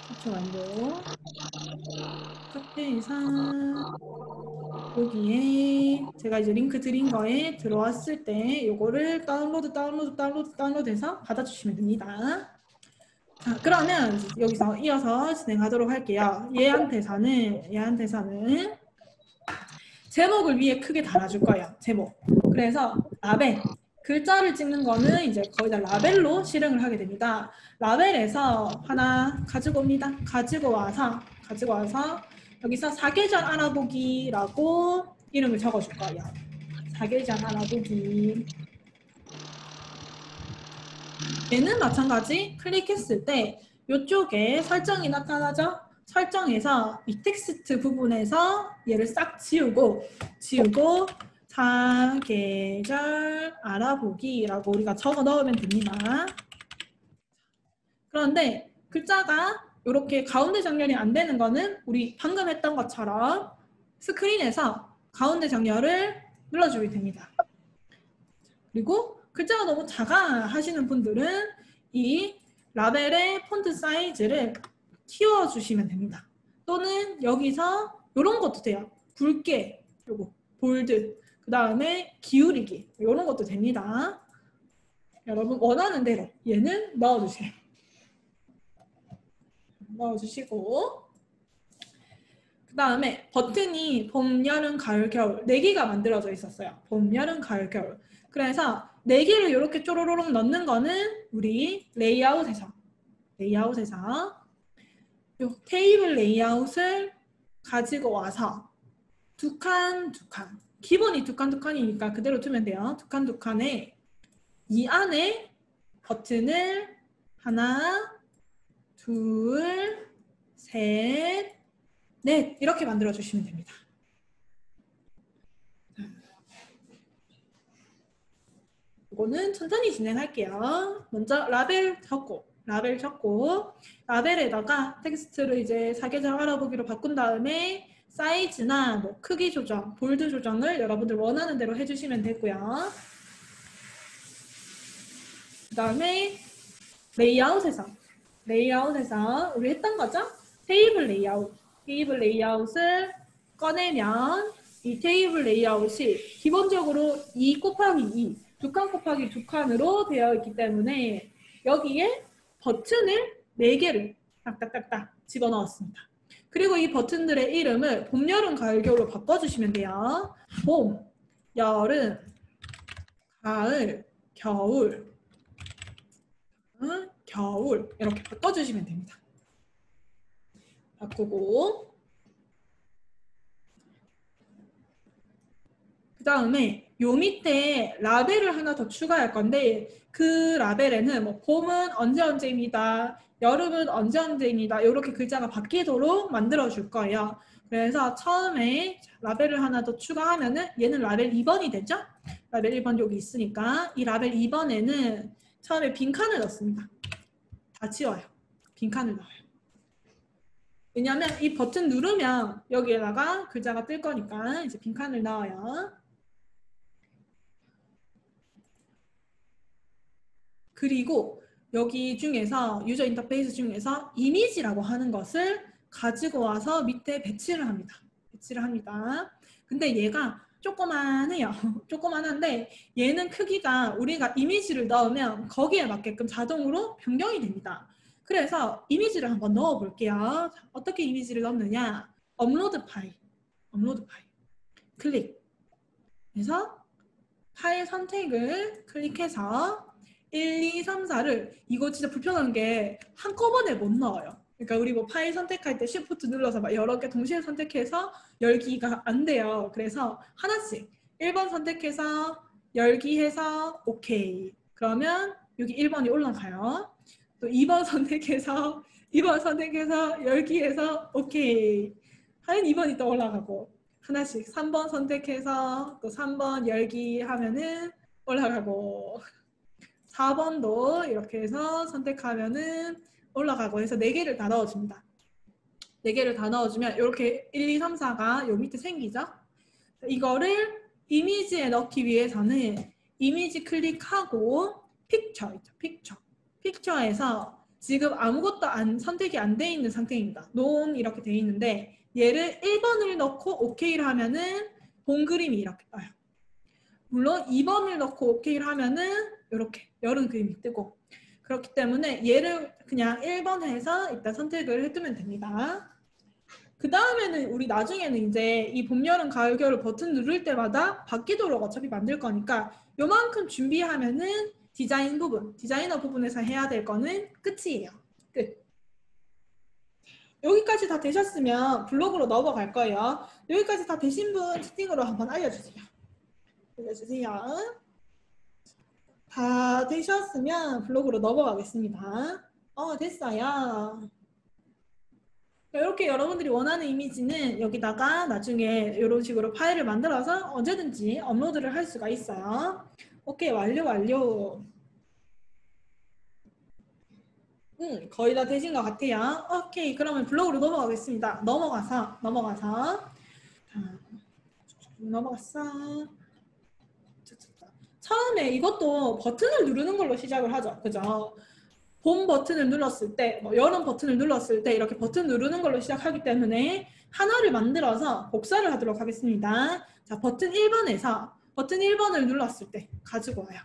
캡처 완료. 카페에서 여기에 제가 이제 링크 드린 거에 들어왔을 때 요거를 다운로드해서 받아주시면 됩니다. 자, 그러면 여기서 이어서 진행하도록 할게요. 얘한테서는 제목을 위에 크게 달아줄 거예요. 제목. 그래서 라벨. 글자를 찍는 거는 이제 거의 다 라벨로 실행을 하게 됩니다. 라벨에서 하나 가지고 옵니다. 가지고 와서 여기서 사계절 알아보기라고 이름을 적어줄 거예요. 사계절 알아보기. 얘는 마찬가지 클릭했을 때 이쪽에 설정이 나타나죠? 설정에서 이 텍스트 부분에서 얘를 싹 지우고 사계절 알아보기라고 우리가 적어 넣으면 됩니다. 그런데 글자가 이렇게 가운데 정렬이 안 되는 거는 우리 방금 했던 것처럼 스크린에서 가운데 정렬을 눌러주게 됩니다. 그리고 글자가 너무 작아 하시는 분들은 이 라벨의 폰트 사이즈를 띄워주시면 됩니다. 또는 여기서 이런 것도 돼요. 굵게, 요거 볼드, 그 다음에 기울이기 이런 것도 됩니다. 여러분 원하는 대로 얘는 넣어주세요. 넣어주시고 그 다음에 버튼이 봄, 여름, 가을, 겨울 4개가 만들어져 있었어요. 봄, 여름, 가을, 겨울. 그래서 4개를 이렇게 쪼로로록 넣는 거는 우리 레이아웃에서 요 테이블 레이아웃을 가지고 와서 두 칸, 기본이 두 칸이니까 그대로 두면 돼요. 두 칸에 이 안에 버튼을 하나, 둘, 셋, 넷 이렇게 만들어 주시면 됩니다. 이거는 천천히 진행할게요. 먼저 라벨 적고 라벨에다가 텍스트를 이제 사계절 알아보기로 바꾼 다음에 사이즈나 뭐 크기 조정, 볼드 조정을 여러분들 원하는 대로 해주시면 되고요. 그 다음에 레이아웃에서 우리 했던 거죠? 테이블 레이아웃을 꺼내면 이 테이블 레이아웃이 기본적으로 2 곱하기 2, 2칸 곱하기 2칸으로 되어 있기 때문에 여기에 버튼을 4개를 딱딱딱딱 집어넣었습니다. 그리고 이 버튼들의 이름을 봄, 여름, 가을, 겨울로 바꿔주시면 돼요. 봄, 여름, 가을, 겨울 이렇게 바꿔주시면 됩니다. 바꾸고 그 다음에 요 밑에 라벨을 하나 더 추가할 건데 그 라벨에는 뭐 봄은 언제입니다. 여름은 언제입니다. 이렇게 글자가 바뀌도록 만들어 줄 거예요. 그래서 처음에 라벨을 하나 더 추가하면은 얘는 라벨 2번이 되죠? 라벨 1번 여기 있으니까 이 라벨 2번에는 처음에 빈칸을 넣습니다. 다 지워요. 빈칸을 넣어요. 왜냐하면 이 버튼 누르면 여기에다가 글자가 뜰 거니까 이제 빈칸을 넣어요. 그리고 여기 중에서 유저 인터페이스 중에서 이미지라고 하는 것을 가지고 와서 밑에 배치를 합니다. 근데 얘가 조그만해요. 조그만한데 얘는 크기가 우리가 이미지를 넣으면 거기에 맞게끔 자동으로 변경이 됩니다. 그래서 이미지를 한번 넣어 볼게요. 어떻게 이미지를 넣느냐? 업로드 파일. 클릭. 그래서 파일 선택을 클릭해서 1, 2, 3, 4를 이거 진짜 불편한 게 한꺼번에 못 넣어요. 그러니까 우리 뭐 파일 선택할 때 Shift 눌러서 막 여러 개 동시에 선택해서 열기가 안 돼요. 그래서 하나씩 1번 선택해서 열기해서 오케이. 그러면 여기 1번이 올라가요. 또 2번 선택해서 열기해서 오케이. 하면 2번이 또 올라가고 하나씩 3번 선택해서 또 3번 열기 하면은 올라가고 4번도 이렇게 해서 선택하면은 올라가고 해서 4개를 다 넣어줍니다. 4개를 다 넣어주면 이렇게 1, 2, 3, 4가 요 밑에 생기죠? 이거를 이미지에 넣기 위해서는 이미지 클릭하고 픽처 있죠? 픽처에서 지금 아무것도 선택이 안 돼 있는 상태입니다. 논 이렇게 돼 있는데 얘를 1번을 넣고 OK를 하면은 본 그림이 이렇게 떠요. 물론 2번을 넣고 OK를 하면은 이렇게 여름 그림이 뜨고 그렇기 때문에 얘를 그냥 1번 해서 일단 선택을 해두면 됩니다. 그 다음에는 우리 나중에는 이제 이 봄, 여름, 가을, 겨울 버튼 누를 때마다 바뀌도록 어차피 만들 거니까 요만큼 준비하면은 디자이너 부분에서 해야 될 거는 끝이에요. 끝. 여기까지 다 되셨으면 블로그로 넘어갈 거예요. 여기까지 다 되신 분 채팅으로 한번 알려주세요. 다 되셨으면 블로그로 넘어가겠습니다. 됐어요. 이렇게 여러분들이 원하는 이미지는 여기다가 나중에 이런 식으로 파일을 만들어서 언제든지 업로드를 할 수가 있어요. 오케이, 완료. 거의 다 되신 것 같아요. 오케이, 그러면 블로그로 넘어가겠습니다. 넘어가서 처음에 이것도 버튼을 누르는 걸로 시작을 하죠. 그죠? 봄 버튼을 눌렀을 때, 뭐 여름 버튼을 눌렀을 때 이렇게 버튼 누르는 걸로 시작하기 때문에 하나를 만들어서 복사를 하도록 하겠습니다. 자, 버튼 1번을 눌렀을 때 가지고 와요.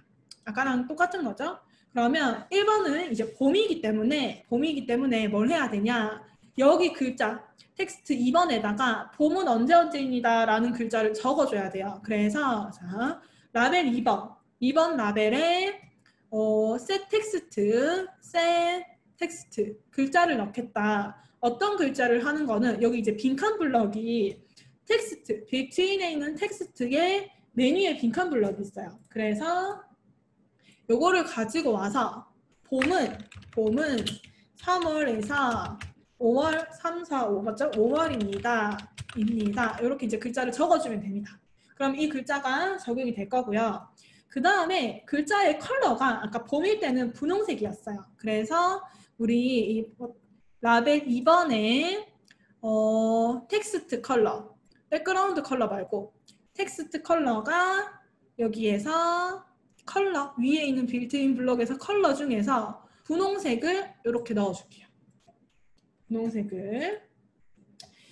아까랑 똑같은 거죠? 그러면 1번은 이제 봄이기 때문에 뭘 해야 되냐? 여기 글자 텍스트 2번에다가 봄은 언제입니다 라는 글자를 적어줘야 돼요. 그래서 자, 라벨 2번 라벨에 set 텍스트 글자를 넣겠다. 어떤 글자를 하는 거는 여기 이제 빈칸 블럭이 텍스트 빌트인에 있는 텍스트의 메뉴에 빈칸 블럭이 있어요. 그래서 요거를 가지고 와서 봄은 3월에서 5월 3, 4, 5 맞죠? 5월입니다. 이렇게 이제 글자를 적어주면 됩니다. 그럼 이 글자가 적용이 될 거고요. 그 다음에 글자의 컬러가 아까 봄일 때는 분홍색이었어요. 그래서 우리 이 라벨 2번에 텍스트 컬러, 백그라운드 컬러 말고 텍스트 컬러가 여기에서 컬러 위에 있는 빌트인 블럭에서 컬러 중에서 분홍색을 이렇게 넣어줄게요. 분홍색을.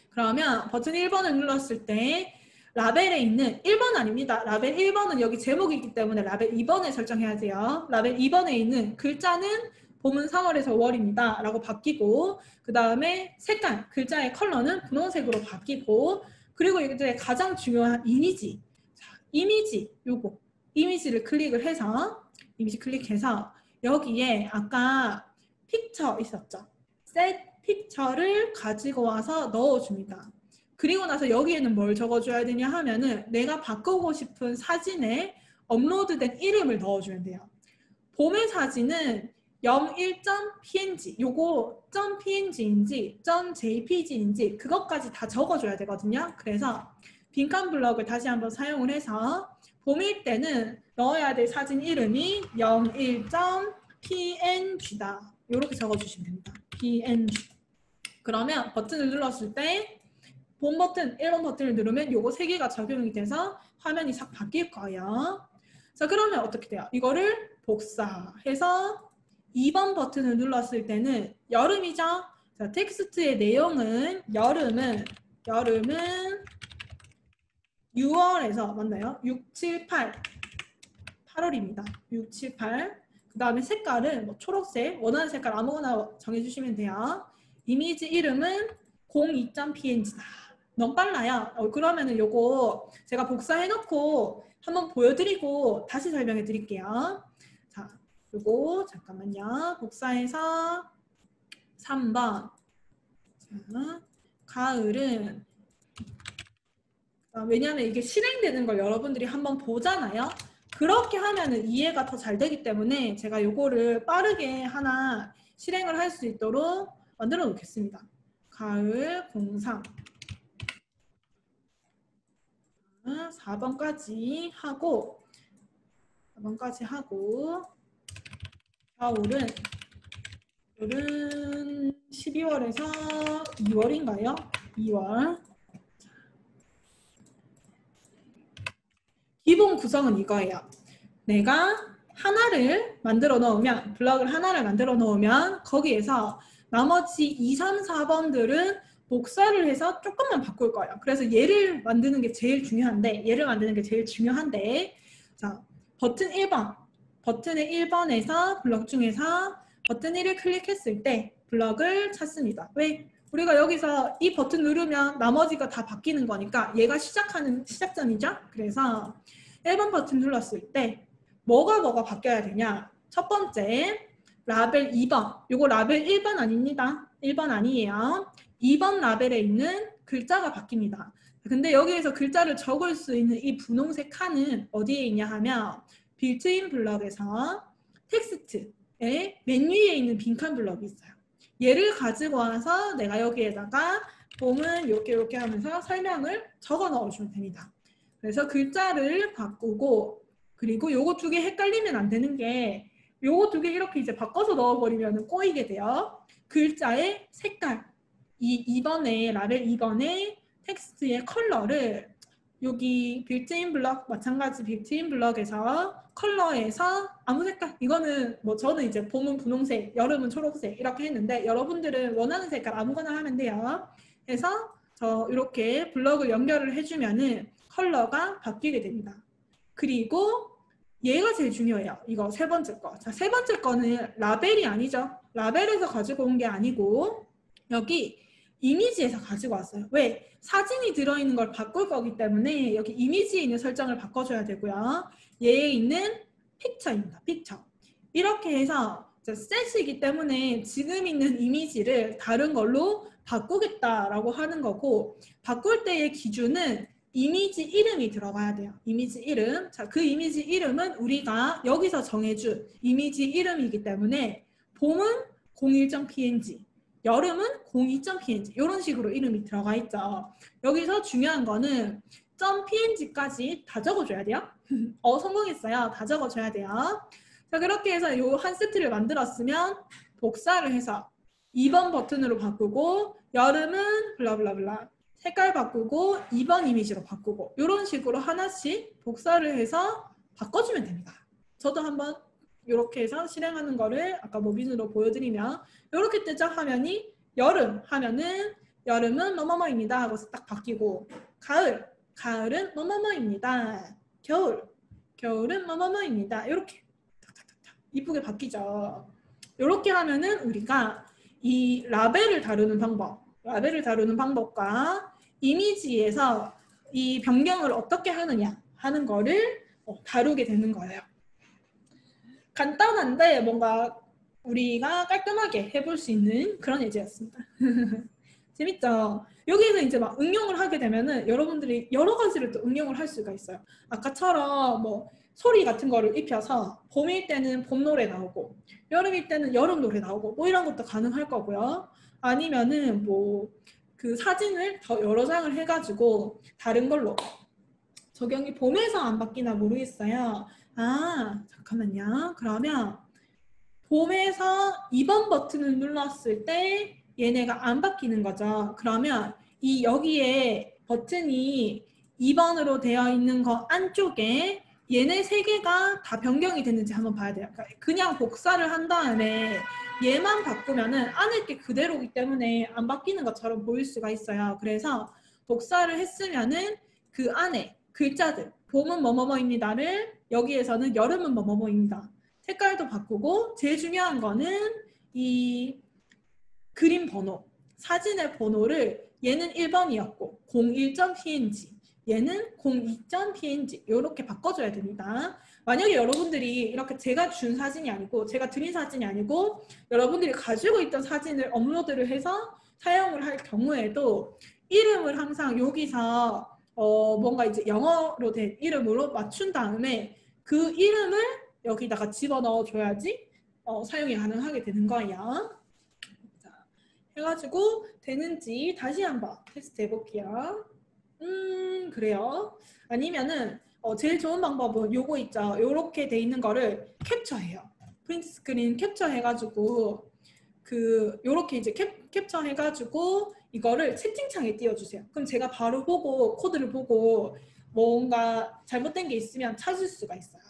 그러면 버튼 1번을 눌렀을 때 라벨에 있는 1번 아닙니다. 라벨 1번은 여기 제목이기 때문에 라벨 2번에 설정해야 돼요. 라벨 2번에 있는 글자는 봄은 3월에서 5월입니다. 라고 바뀌고 그 다음에 색깔, 글자의 컬러는 분홍색으로 바뀌고 그리고 이제 가장 중요한 이미지. 자, 요거. 이미지를 클릭해서 여기에 아까 픽처 있었죠? 셋 픽처를 가지고 와서 넣어줍니다. 그리고 나서 여기에는 뭘 적어줘야 되냐 하면은 내가 바꾸고 싶은 사진에 업로드된 이름을 넣어주면 돼요. 봄의 사진은 01.png 요거 .png인지 .jpg인지 그것까지 다 적어줘야 되거든요. 그래서 빈칸 블럭을 다시 한번 사용을 해서 봄일 때는 넣어야 될 사진 이름이 01.png다. 이렇게 적어주시면 됩니다. png. 그러면 버튼을 눌렀을 때 봄 버튼, 1번 버튼을 누르면 요거 3개가 적용이 돼서 화면이 싹 바뀔 거예요. 자, 그러면 어떻게 돼요? 이거를 복사해서 2번 버튼을 눌렀을 때는 여름이죠? 자, 텍스트의 내용은 여름은 6월에서 맞나요? 6, 7, 8 8월입니다. 6, 7, 8 그 다음에 색깔은 뭐 초록색 원하는 색깔 아무거나 정해주시면 돼요. 이미지 이름은 02.png다. 너무 빨라요. 그러면은 요거 제가 복사해놓고 한번 보여드리고 다시 설명해 드릴게요. 자, 요거 잠깐만요. 복사해서 3번. 자, 가을은 왜냐하면 이게 실행되는 걸 여러분들이 한번 보잖아요. 그렇게 하면은 이해가 더 잘 되기 때문에 제가 요거를 빠르게 하나 실행을 할 수 있도록 만들어 놓겠습니다. 가을 03 4번까지 하고 겨울은 12월에서 2월인가요? 2월. 기본 구성은 이거예요. 내가 하나를 만들어 놓으면 블럭을 하나를 만들어 놓으면 거기에서 나머지 2, 3, 4번들은 복사를 해서 조금만 바꿀 거예요. 그래서 얘를 만드는 게 제일 중요한데 자, 버튼 1번 버튼의 1번에서 블럭 중에서 버튼 1을 클릭했을 때 블럭을 찾습니다. 왜? 우리가 여기서 이 버튼 누르면 나머지가 다 바뀌는 거니까 얘가 시작점이죠. 그래서 1번 버튼 눌렀을 때 뭐가 바뀌어야 되냐? 첫 번째 라벨 2번. 요거 라벨 1번 아닙니다. 1번 아니에요. 2번 라벨에 있는 글자가 바뀝니다. 근데 여기에서 글자를 적을 수 있는 이 분홍색 칸은 어디에 있냐 하면 빌트인 블럭에서 텍스트의 맨 위에 있는 빈칸 블럭이 있어요. 얘를 가지고 와서 내가 여기에다가 봄은 이렇게 하면서 설명을 적어 넣어주면 됩니다. 그래서 글자를 바꾸고 그리고 요거 2개 헷갈리면 안 되는 게 요거 2개 이렇게 이제 바꿔서 넣어버리면 꼬이게 돼요. 글자의 색깔 이번에 라벨 2번에 텍스트의 컬러를 여기 빌트인 블럭 마찬가지 빌트인 블럭에서 컬러에서 아무 색깔, 이거는 뭐 저는 이제 봄은 분홍색, 여름은 초록색 이렇게 했는데 여러분들은 원하는 색깔 아무거나 하면 돼요. 그래서 저 이렇게 블럭을 연결을 해주면은 컬러가 바뀌게 됩니다. 그리고 얘가 제일 중요해요. 이거 세 번째 거. 자, 세 번째 거는 라벨이 아니죠. 라벨에서 가지고 온 게 아니고 여기 이미지에서 가지고 왔어요. 왜? 사진이 들어있는 걸 바꿀 거기 때문에 여기 이미지에 있는 설정을 바꿔줘야 되고요. 얘에 있는 픽처입니다. 픽처. 이렇게 해서 셋이기 때문에 지금 있는 이미지를 다른 걸로 바꾸겠다라고 하는 거고, 바꿀 때의 기준은 이미지 이름이 들어가야 돼요. 이미지 이름. 자, 그 이미지 이름은 우리가 여기서 정해준 이미지 이름이기 때문에 봄은 01.png, 여름은 02.png 이런 식으로 이름이 들어가 있죠. 여기서 중요한 거는 .png까지 다 적어줘야 돼요. 성공했어요. 다 적어줘야 돼요. 자, 그렇게 해서 이 한 세트를 만들었으면 복사를 해서 2번 버튼으로 바꾸고 여름은 블라블라블라 색깔 바꾸고 2번 이미지로 바꾸고 이런 식으로 하나씩 복사를 해서 바꿔주면 됩니다. 저도 한번 이렇게 해서 실행하는 거를 아까 모빈으로 보여드리면 이렇게 뜨죠. 화면이 여름 하면은 여름은 뭐뭐뭐입니다 하고서 딱 바뀌고, 가을은 뭐뭐뭐입니다. 겨울은 뭐뭐뭐입니다. 이렇게 탁탁탁탁 이쁘게 바뀌죠. 이렇게 하면은 우리가 이 라벨을 다루는 방법과 이미지에서 이 변경을 어떻게 하느냐 하는 거를 다루게 되는 거예요. 간단한데 뭔가 우리가 깔끔하게 해볼 수 있는 그런 예제였습니다. 재밌죠? 여기에서 이제 막 응용을 하게 되면은 여러분들이 여러 가지를 또 응용을 할 수가 있어요. 아까처럼 뭐 소리 같은 거를 입혀서 봄일 때는 봄 노래 나오고 여름일 때는 여름 노래 나오고 뭐 이런 것도 가능할 거고요. 아니면은 뭐 그 사진을 더 여러 장을 해가지고 다른 걸로 적용이 봄에서 안 바뀌나 모르겠어요. 아, 잠깐만요. 그러면 봄에서 2번 버튼을 눌렀을 때 얘네가 안 바뀌는 거죠. 그러면 이 여기에 버튼이 2번으로 되어 있는 거 안쪽에 얘네 세 개가 다 변경이 됐는지 한번 봐야 돼요. 그냥 복사를 한 다음에 얘만 바꾸면은 안에 게 그대로이기 때문에 안 바뀌는 것처럼 보일 수가 있어요. 그래서 복사를 했으면은 그 안에 글자들 봄은 뭐뭐뭐입니다를 여기에서는 여름은 뭐뭐뭐입니다. 색깔도 바꾸고 제일 중요한 거는 이 그림 번호, 사진의 번호를 얘는 1번이었고 01.png, 얘는 02.png 이렇게 바꿔줘야 됩니다. 만약에 여러분들이 이렇게 제가 준 사진이 아니고 제가 드린 사진이 아니고 여러분들이 가지고 있던 사진을 업로드를 해서 사용을 할 경우에도 이름을 항상 여기서 뭔가 이제 영어로 된 이름으로 맞춘 다음에 그 이름을 여기다가 집어넣어 줘야지 사용이 가능하게 되는 거예요. 자, 해가지고 되는지 다시 한번 테스트 해볼게요. 그래요. 아니면은 제일 좋은 방법은 요거 있죠. 요렇게 돼 있는 거를 캡처해요. 프린트 스크린 캡처 해가지고 요렇게 이제 캡처 해가지고 이거를 채팅창에 띄워주세요. 그럼 제가 바로 보고 코드를 보고 뭔가 잘못된 게 있으면 찾을 수가 있어요.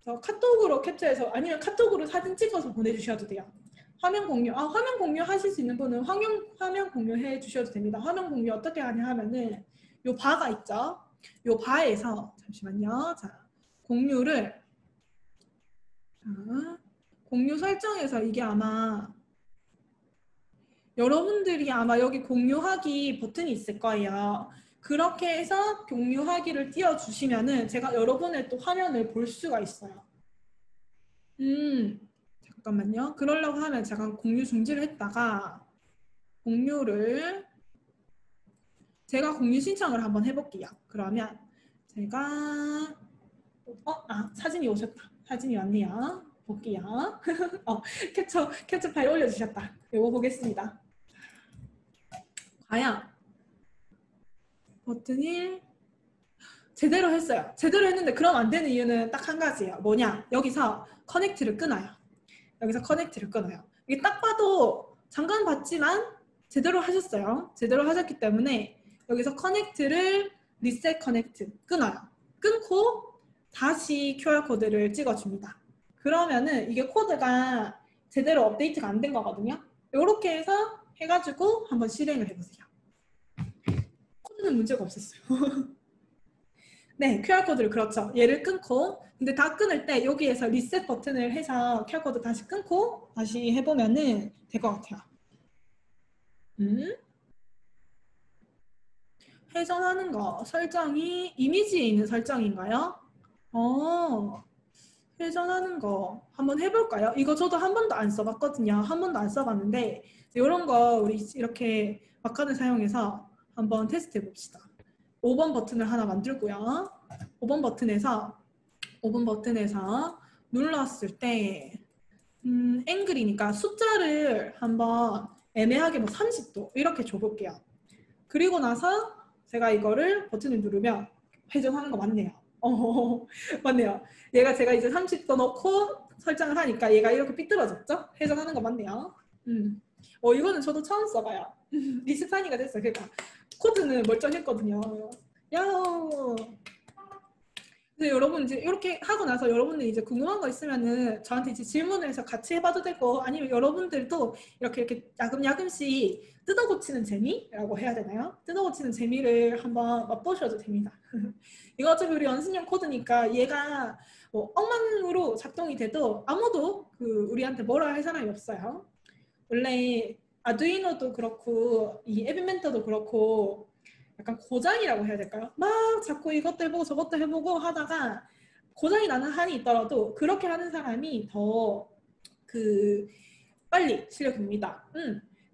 그래서 카톡으로 cap처해서 아니면 카톡으로 사진 찍어서 보내주셔도 돼요. 화면 공유, 화면 공유 하실 수 있는 분은 화면 공유해 주셔도 됩니다. 화면 공유 어떻게 하냐 하면은 요 바가 있죠. 요 바에서 잠시만요. 자, 공유를 공유 설정에서 이게 아마 여러분들이 아마 여기 공유하기 버튼이 있을 거예요. 그렇게 해서 공유하기를 띄워주시면은 제가 여러분의 또 화면을 볼 수가 있어요. 잠깐만요. 그러려고 하면 제가 공유 중지를 했다가 제가 공유 신청을 한번 해볼게요. 그러면 제가 사진이 오셨다. 사진이 왔네요. 볼게요. 캡처 파일 올려주셨다. 이거 보겠습니다. 과연 버튼이 제대로 했어요. 제대로 했는데 그럼 안 되는 이유는 딱 한 가지예요. 뭐냐? 여기서 커넥트를 끊어요. 이게 딱 봐도 잠깐 봤지만 제대로 하셨어요. 제대로 하셨기 때문에 여기서 커넥트를 리셋 커넥트 끊어요. 끊고 다시 QR코드를 찍어줍니다. 그러면은 이게 코드가 제대로 업데이트가 안 된 거거든요. 이렇게 해서 해가지고 한번 실행을 해보세요. 코드는 문제가 없었어요. 네, QR코드를 그렇죠. 얘를 끊고 근데 다 끊을 때 여기에서 리셋 버튼을 해서 QR코드 다시 끊고 다시 해보면은 될 것 같아요. 회전하는 거 설정이 이미지에 있는 설정인가요? 회전하는 거 한번 해볼까요? 이거 저도 한 번도 안 써봤거든요. 한 번도 안 써봤는데 이런 거 우리 이렇게 마카드 사용해서 한번 테스트 해봅시다. 5번 버튼을 하나 만들고요. 5번 버튼에서 눌렀을 때 앵글이니까 숫자를 한번 애매하게 뭐 30도 이렇게 줘볼게요. 그리고 나서 제가 이거를 버튼을 누르면 회전하는 거 맞네요. 맞네요. 제가 이제 30도 넣고 설정을 하니까 얘가 이렇게 삐뚤어졌죠? 회전하는 거 맞네요. 이거는 저도 처음 써봐요. 리셋하니까 됐어요. 그러니까 코드는 멀쩡했거든요. 야호! 근데 여러분 이제 이렇게 하고 나서 여러분들 이제 궁금한 거 있으면은 저한테 이제 질문을 해서 같이 해봐도 되고 아니면 여러분들도 이렇게 야금야금씩 뜯어고치는 재미라고 해야 되나요? 뜯어고치는 재미를 한번 맛보셔도 됩니다. 이거 어차피 우리 연습용 코드니까 얘가 뭐 엉망으로 작동이 돼도 아무도 우리한테 뭐라 할 사람이 없어요. 원래 아두이노도 그렇고 이 앱인벤터도 그렇고 약간 고장이라고 해야 될까요? 막 자꾸 이것도 해보고 저것도 해보고 하다가 고장이 나는 한이 있더라도 그렇게 하는 사람이 더 빨리 실력입니다.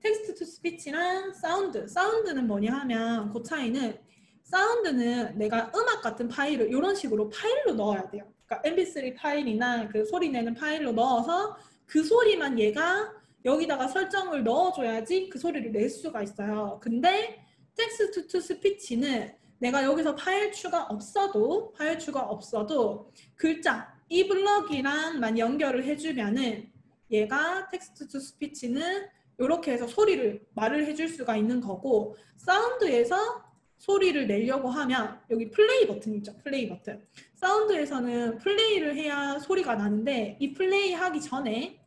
텍스트 투 스피치랑 사운드는 뭐냐 하면 그 차이는 사운드는 내가 음악 같은 파일을 이런 식으로 파일로 넣어야 돼요. 그러니까 mp3 파일이나 그 소리 내는 파일로 넣어서 그 소리만 얘가 여기다가 설정을 넣어줘야지 그 소리를 낼 수가 있어요. 근데 텍스트 투 스피치는 내가 여기서 파일 추가 없어도 글자 이 블럭이랑만 연결을 해주면은 얘가 텍스트 투 스피치는 이렇게 해서 말을 해줄 수가 있는 거고 사운드에서 소리를 내려고 하면 여기 플레이 버튼 있죠. 플레이 버튼. 사운드에서는 플레이를 해야 소리가 나는데 이 플레이 하기 전에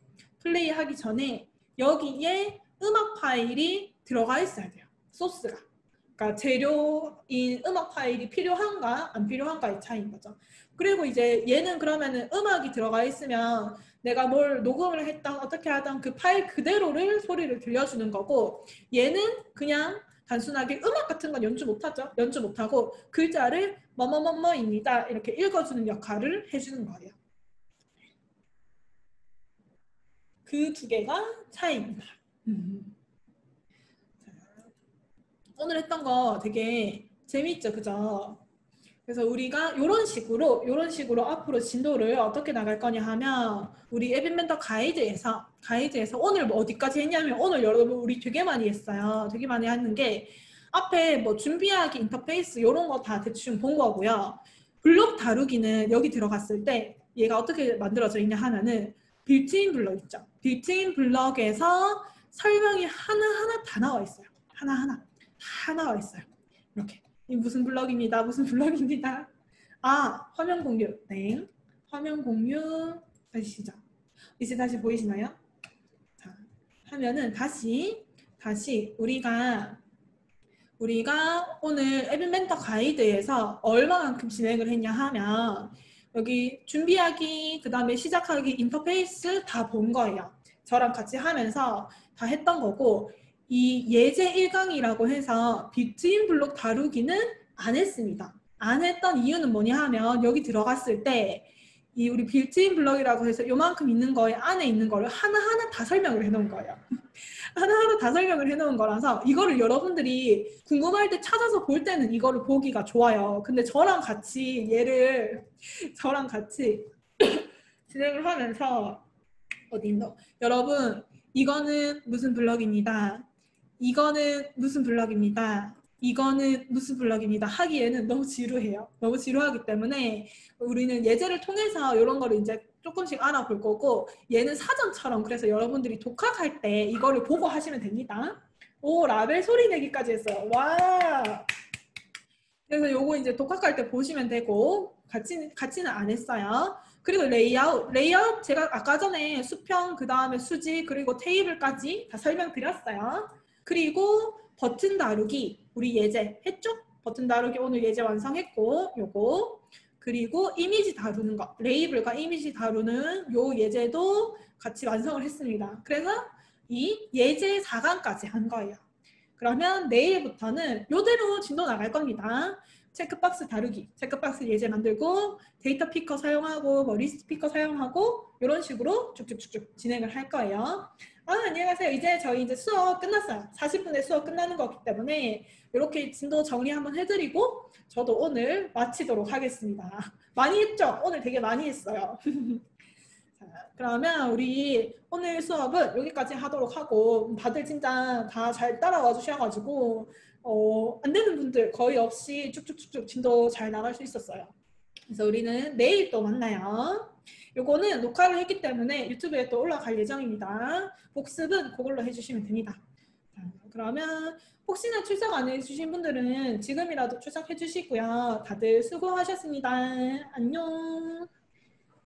여기에 음악 파일이 들어가 있어야 돼요. 소스가. 그러니까 재료인 음악 파일이 필요한가 안 필요한가의 차이인 거죠. 그리고 이제 얘는 그러면은 음악이 들어가 있으면 내가 뭘 녹음을 했던 어떻게 하던 그 파일 그대로를 소리를 들려주는 거고 얘는 그냥 단순하게 음악 같은 건 연주 못하죠. 연주 못하고 글자를 뭐뭐뭐뭐입니다. 이렇게 읽어주는 역할을 해주는 거예요. 그 두 개가 차이입니다. 오늘 했던 거 되게 재미있죠, 그죠? 그래서 우리가 이런 식으로 앞으로 진도를 어떻게 나갈 거냐 하면 우리 앱인벤터 가이드에서 오늘 뭐 어디까지 했냐면 오늘 여러분 우리 되게 많이 했어요. 되게 많이 하는 게 앞에 뭐 준비하기 인터페이스 이런 거 다 대충 본 거고요. 블록 다루기는 여기 들어갔을 때 얘가 어떻게 만들어져 있냐 하면은 빌트인 블럭 있죠. 빌트인 블럭에서 설명이 하나하나 다 나와 있어요. 하나하나 다 나와 있어요. 이렇게 이 무슨 블럭입니다. 무슨 블럭입니다. 아, 화면 공유. 네. 화면 공유 다시 시작. 이제 다시 보이시나요? 자, 하면은 다시 우리가 오늘 앱인벤터 가이드에서 얼마만큼 진행을 했냐 하면 여기 준비하기, 그 다음에 시작하기, 인터페이스 다 본 거예요. 저랑 같이 하면서 다 했던 거고 이 예제 1강이라고 해서 빌트인 블록 다루기는 안 했습니다. 안 했던 이유는 뭐냐 하면 여기 들어갔을 때 이 우리 빌트인 블럭이라고 해서 요만큼 있는 거에 안에 있는 거를 하나하나 다 설명을 해놓은 거예요. 하나하나 다 설명을 해놓은 거라서 이거를 여러분들이 궁금할 때 찾아서 볼 때는 이거를 보기가 좋아요. 근데 저랑 같이 진행을 하면서 어디인가 여러분 이거는 무슨 블럭입니다. 이거는 무슨 블럭입니다. 이거는 무슨 블럭입니다. 하기에는 너무 지루해요. 너무 지루하기 때문에 우리는 예제를 통해서 이런 거를 이제 조금씩 알아볼 거고 얘는 사전처럼 그래서 여러분들이 독학할 때 이거를 보고 하시면 됩니다. 오, 라벨 소리 내기까지 했어요. 와! 그래서 요거 이제 독학할 때 보시면 되고 같이는 안 했어요. 그리고 레이아웃 제가 아까 전에 수평, 그 다음에 수직, 그리고 테이블까지 다 설명드렸어요. 그리고 버튼 다루기, 우리 예제 했죠? 버튼 다루기 오늘 예제 완성했고, 요거. 그리고 이미지 다루는 거, 레이블과 이미지 다루는 요 예제도 같이 완성을 했습니다. 그래서 이 예제 4강까지 한 거예요. 그러면 내일부터는 요대로 진도 나갈 겁니다. 체크박스 다루기, 체크박스 예제 만들고 데이터 피커 사용하고 뭐 리스트 피커 사용하고 이런 식으로 쭉쭉쭉쭉 진행을 할 거예요. 안녕히 가세요. 저희 수업 끝났어요. 40분에 수업 끝나는 거기 때문에 이렇게 진도 정리 한번 해드리고 저도 오늘 마치도록 하겠습니다. 많이 했죠? 오늘 되게 많이 했어요. 자, 그러면 우리 오늘 수업은 여기까지 하도록 하고 다들 진짜 다 잘 따라와 주셔가지고 안 되는 분들 거의 없이 쭉쭉쭉쭉 진도 잘 나갈 수 있었어요. 그래서 우리는 내일 또 만나요. 요거는 녹화를 했기 때문에 유튜브에 또 올라갈 예정입니다. 복습은 그걸로 해주시면 됩니다. 자, 그러면 혹시나 출석 안 해주신 분들은 지금이라도 출석해 주시고요. 다들 수고하셨습니다. 안녕.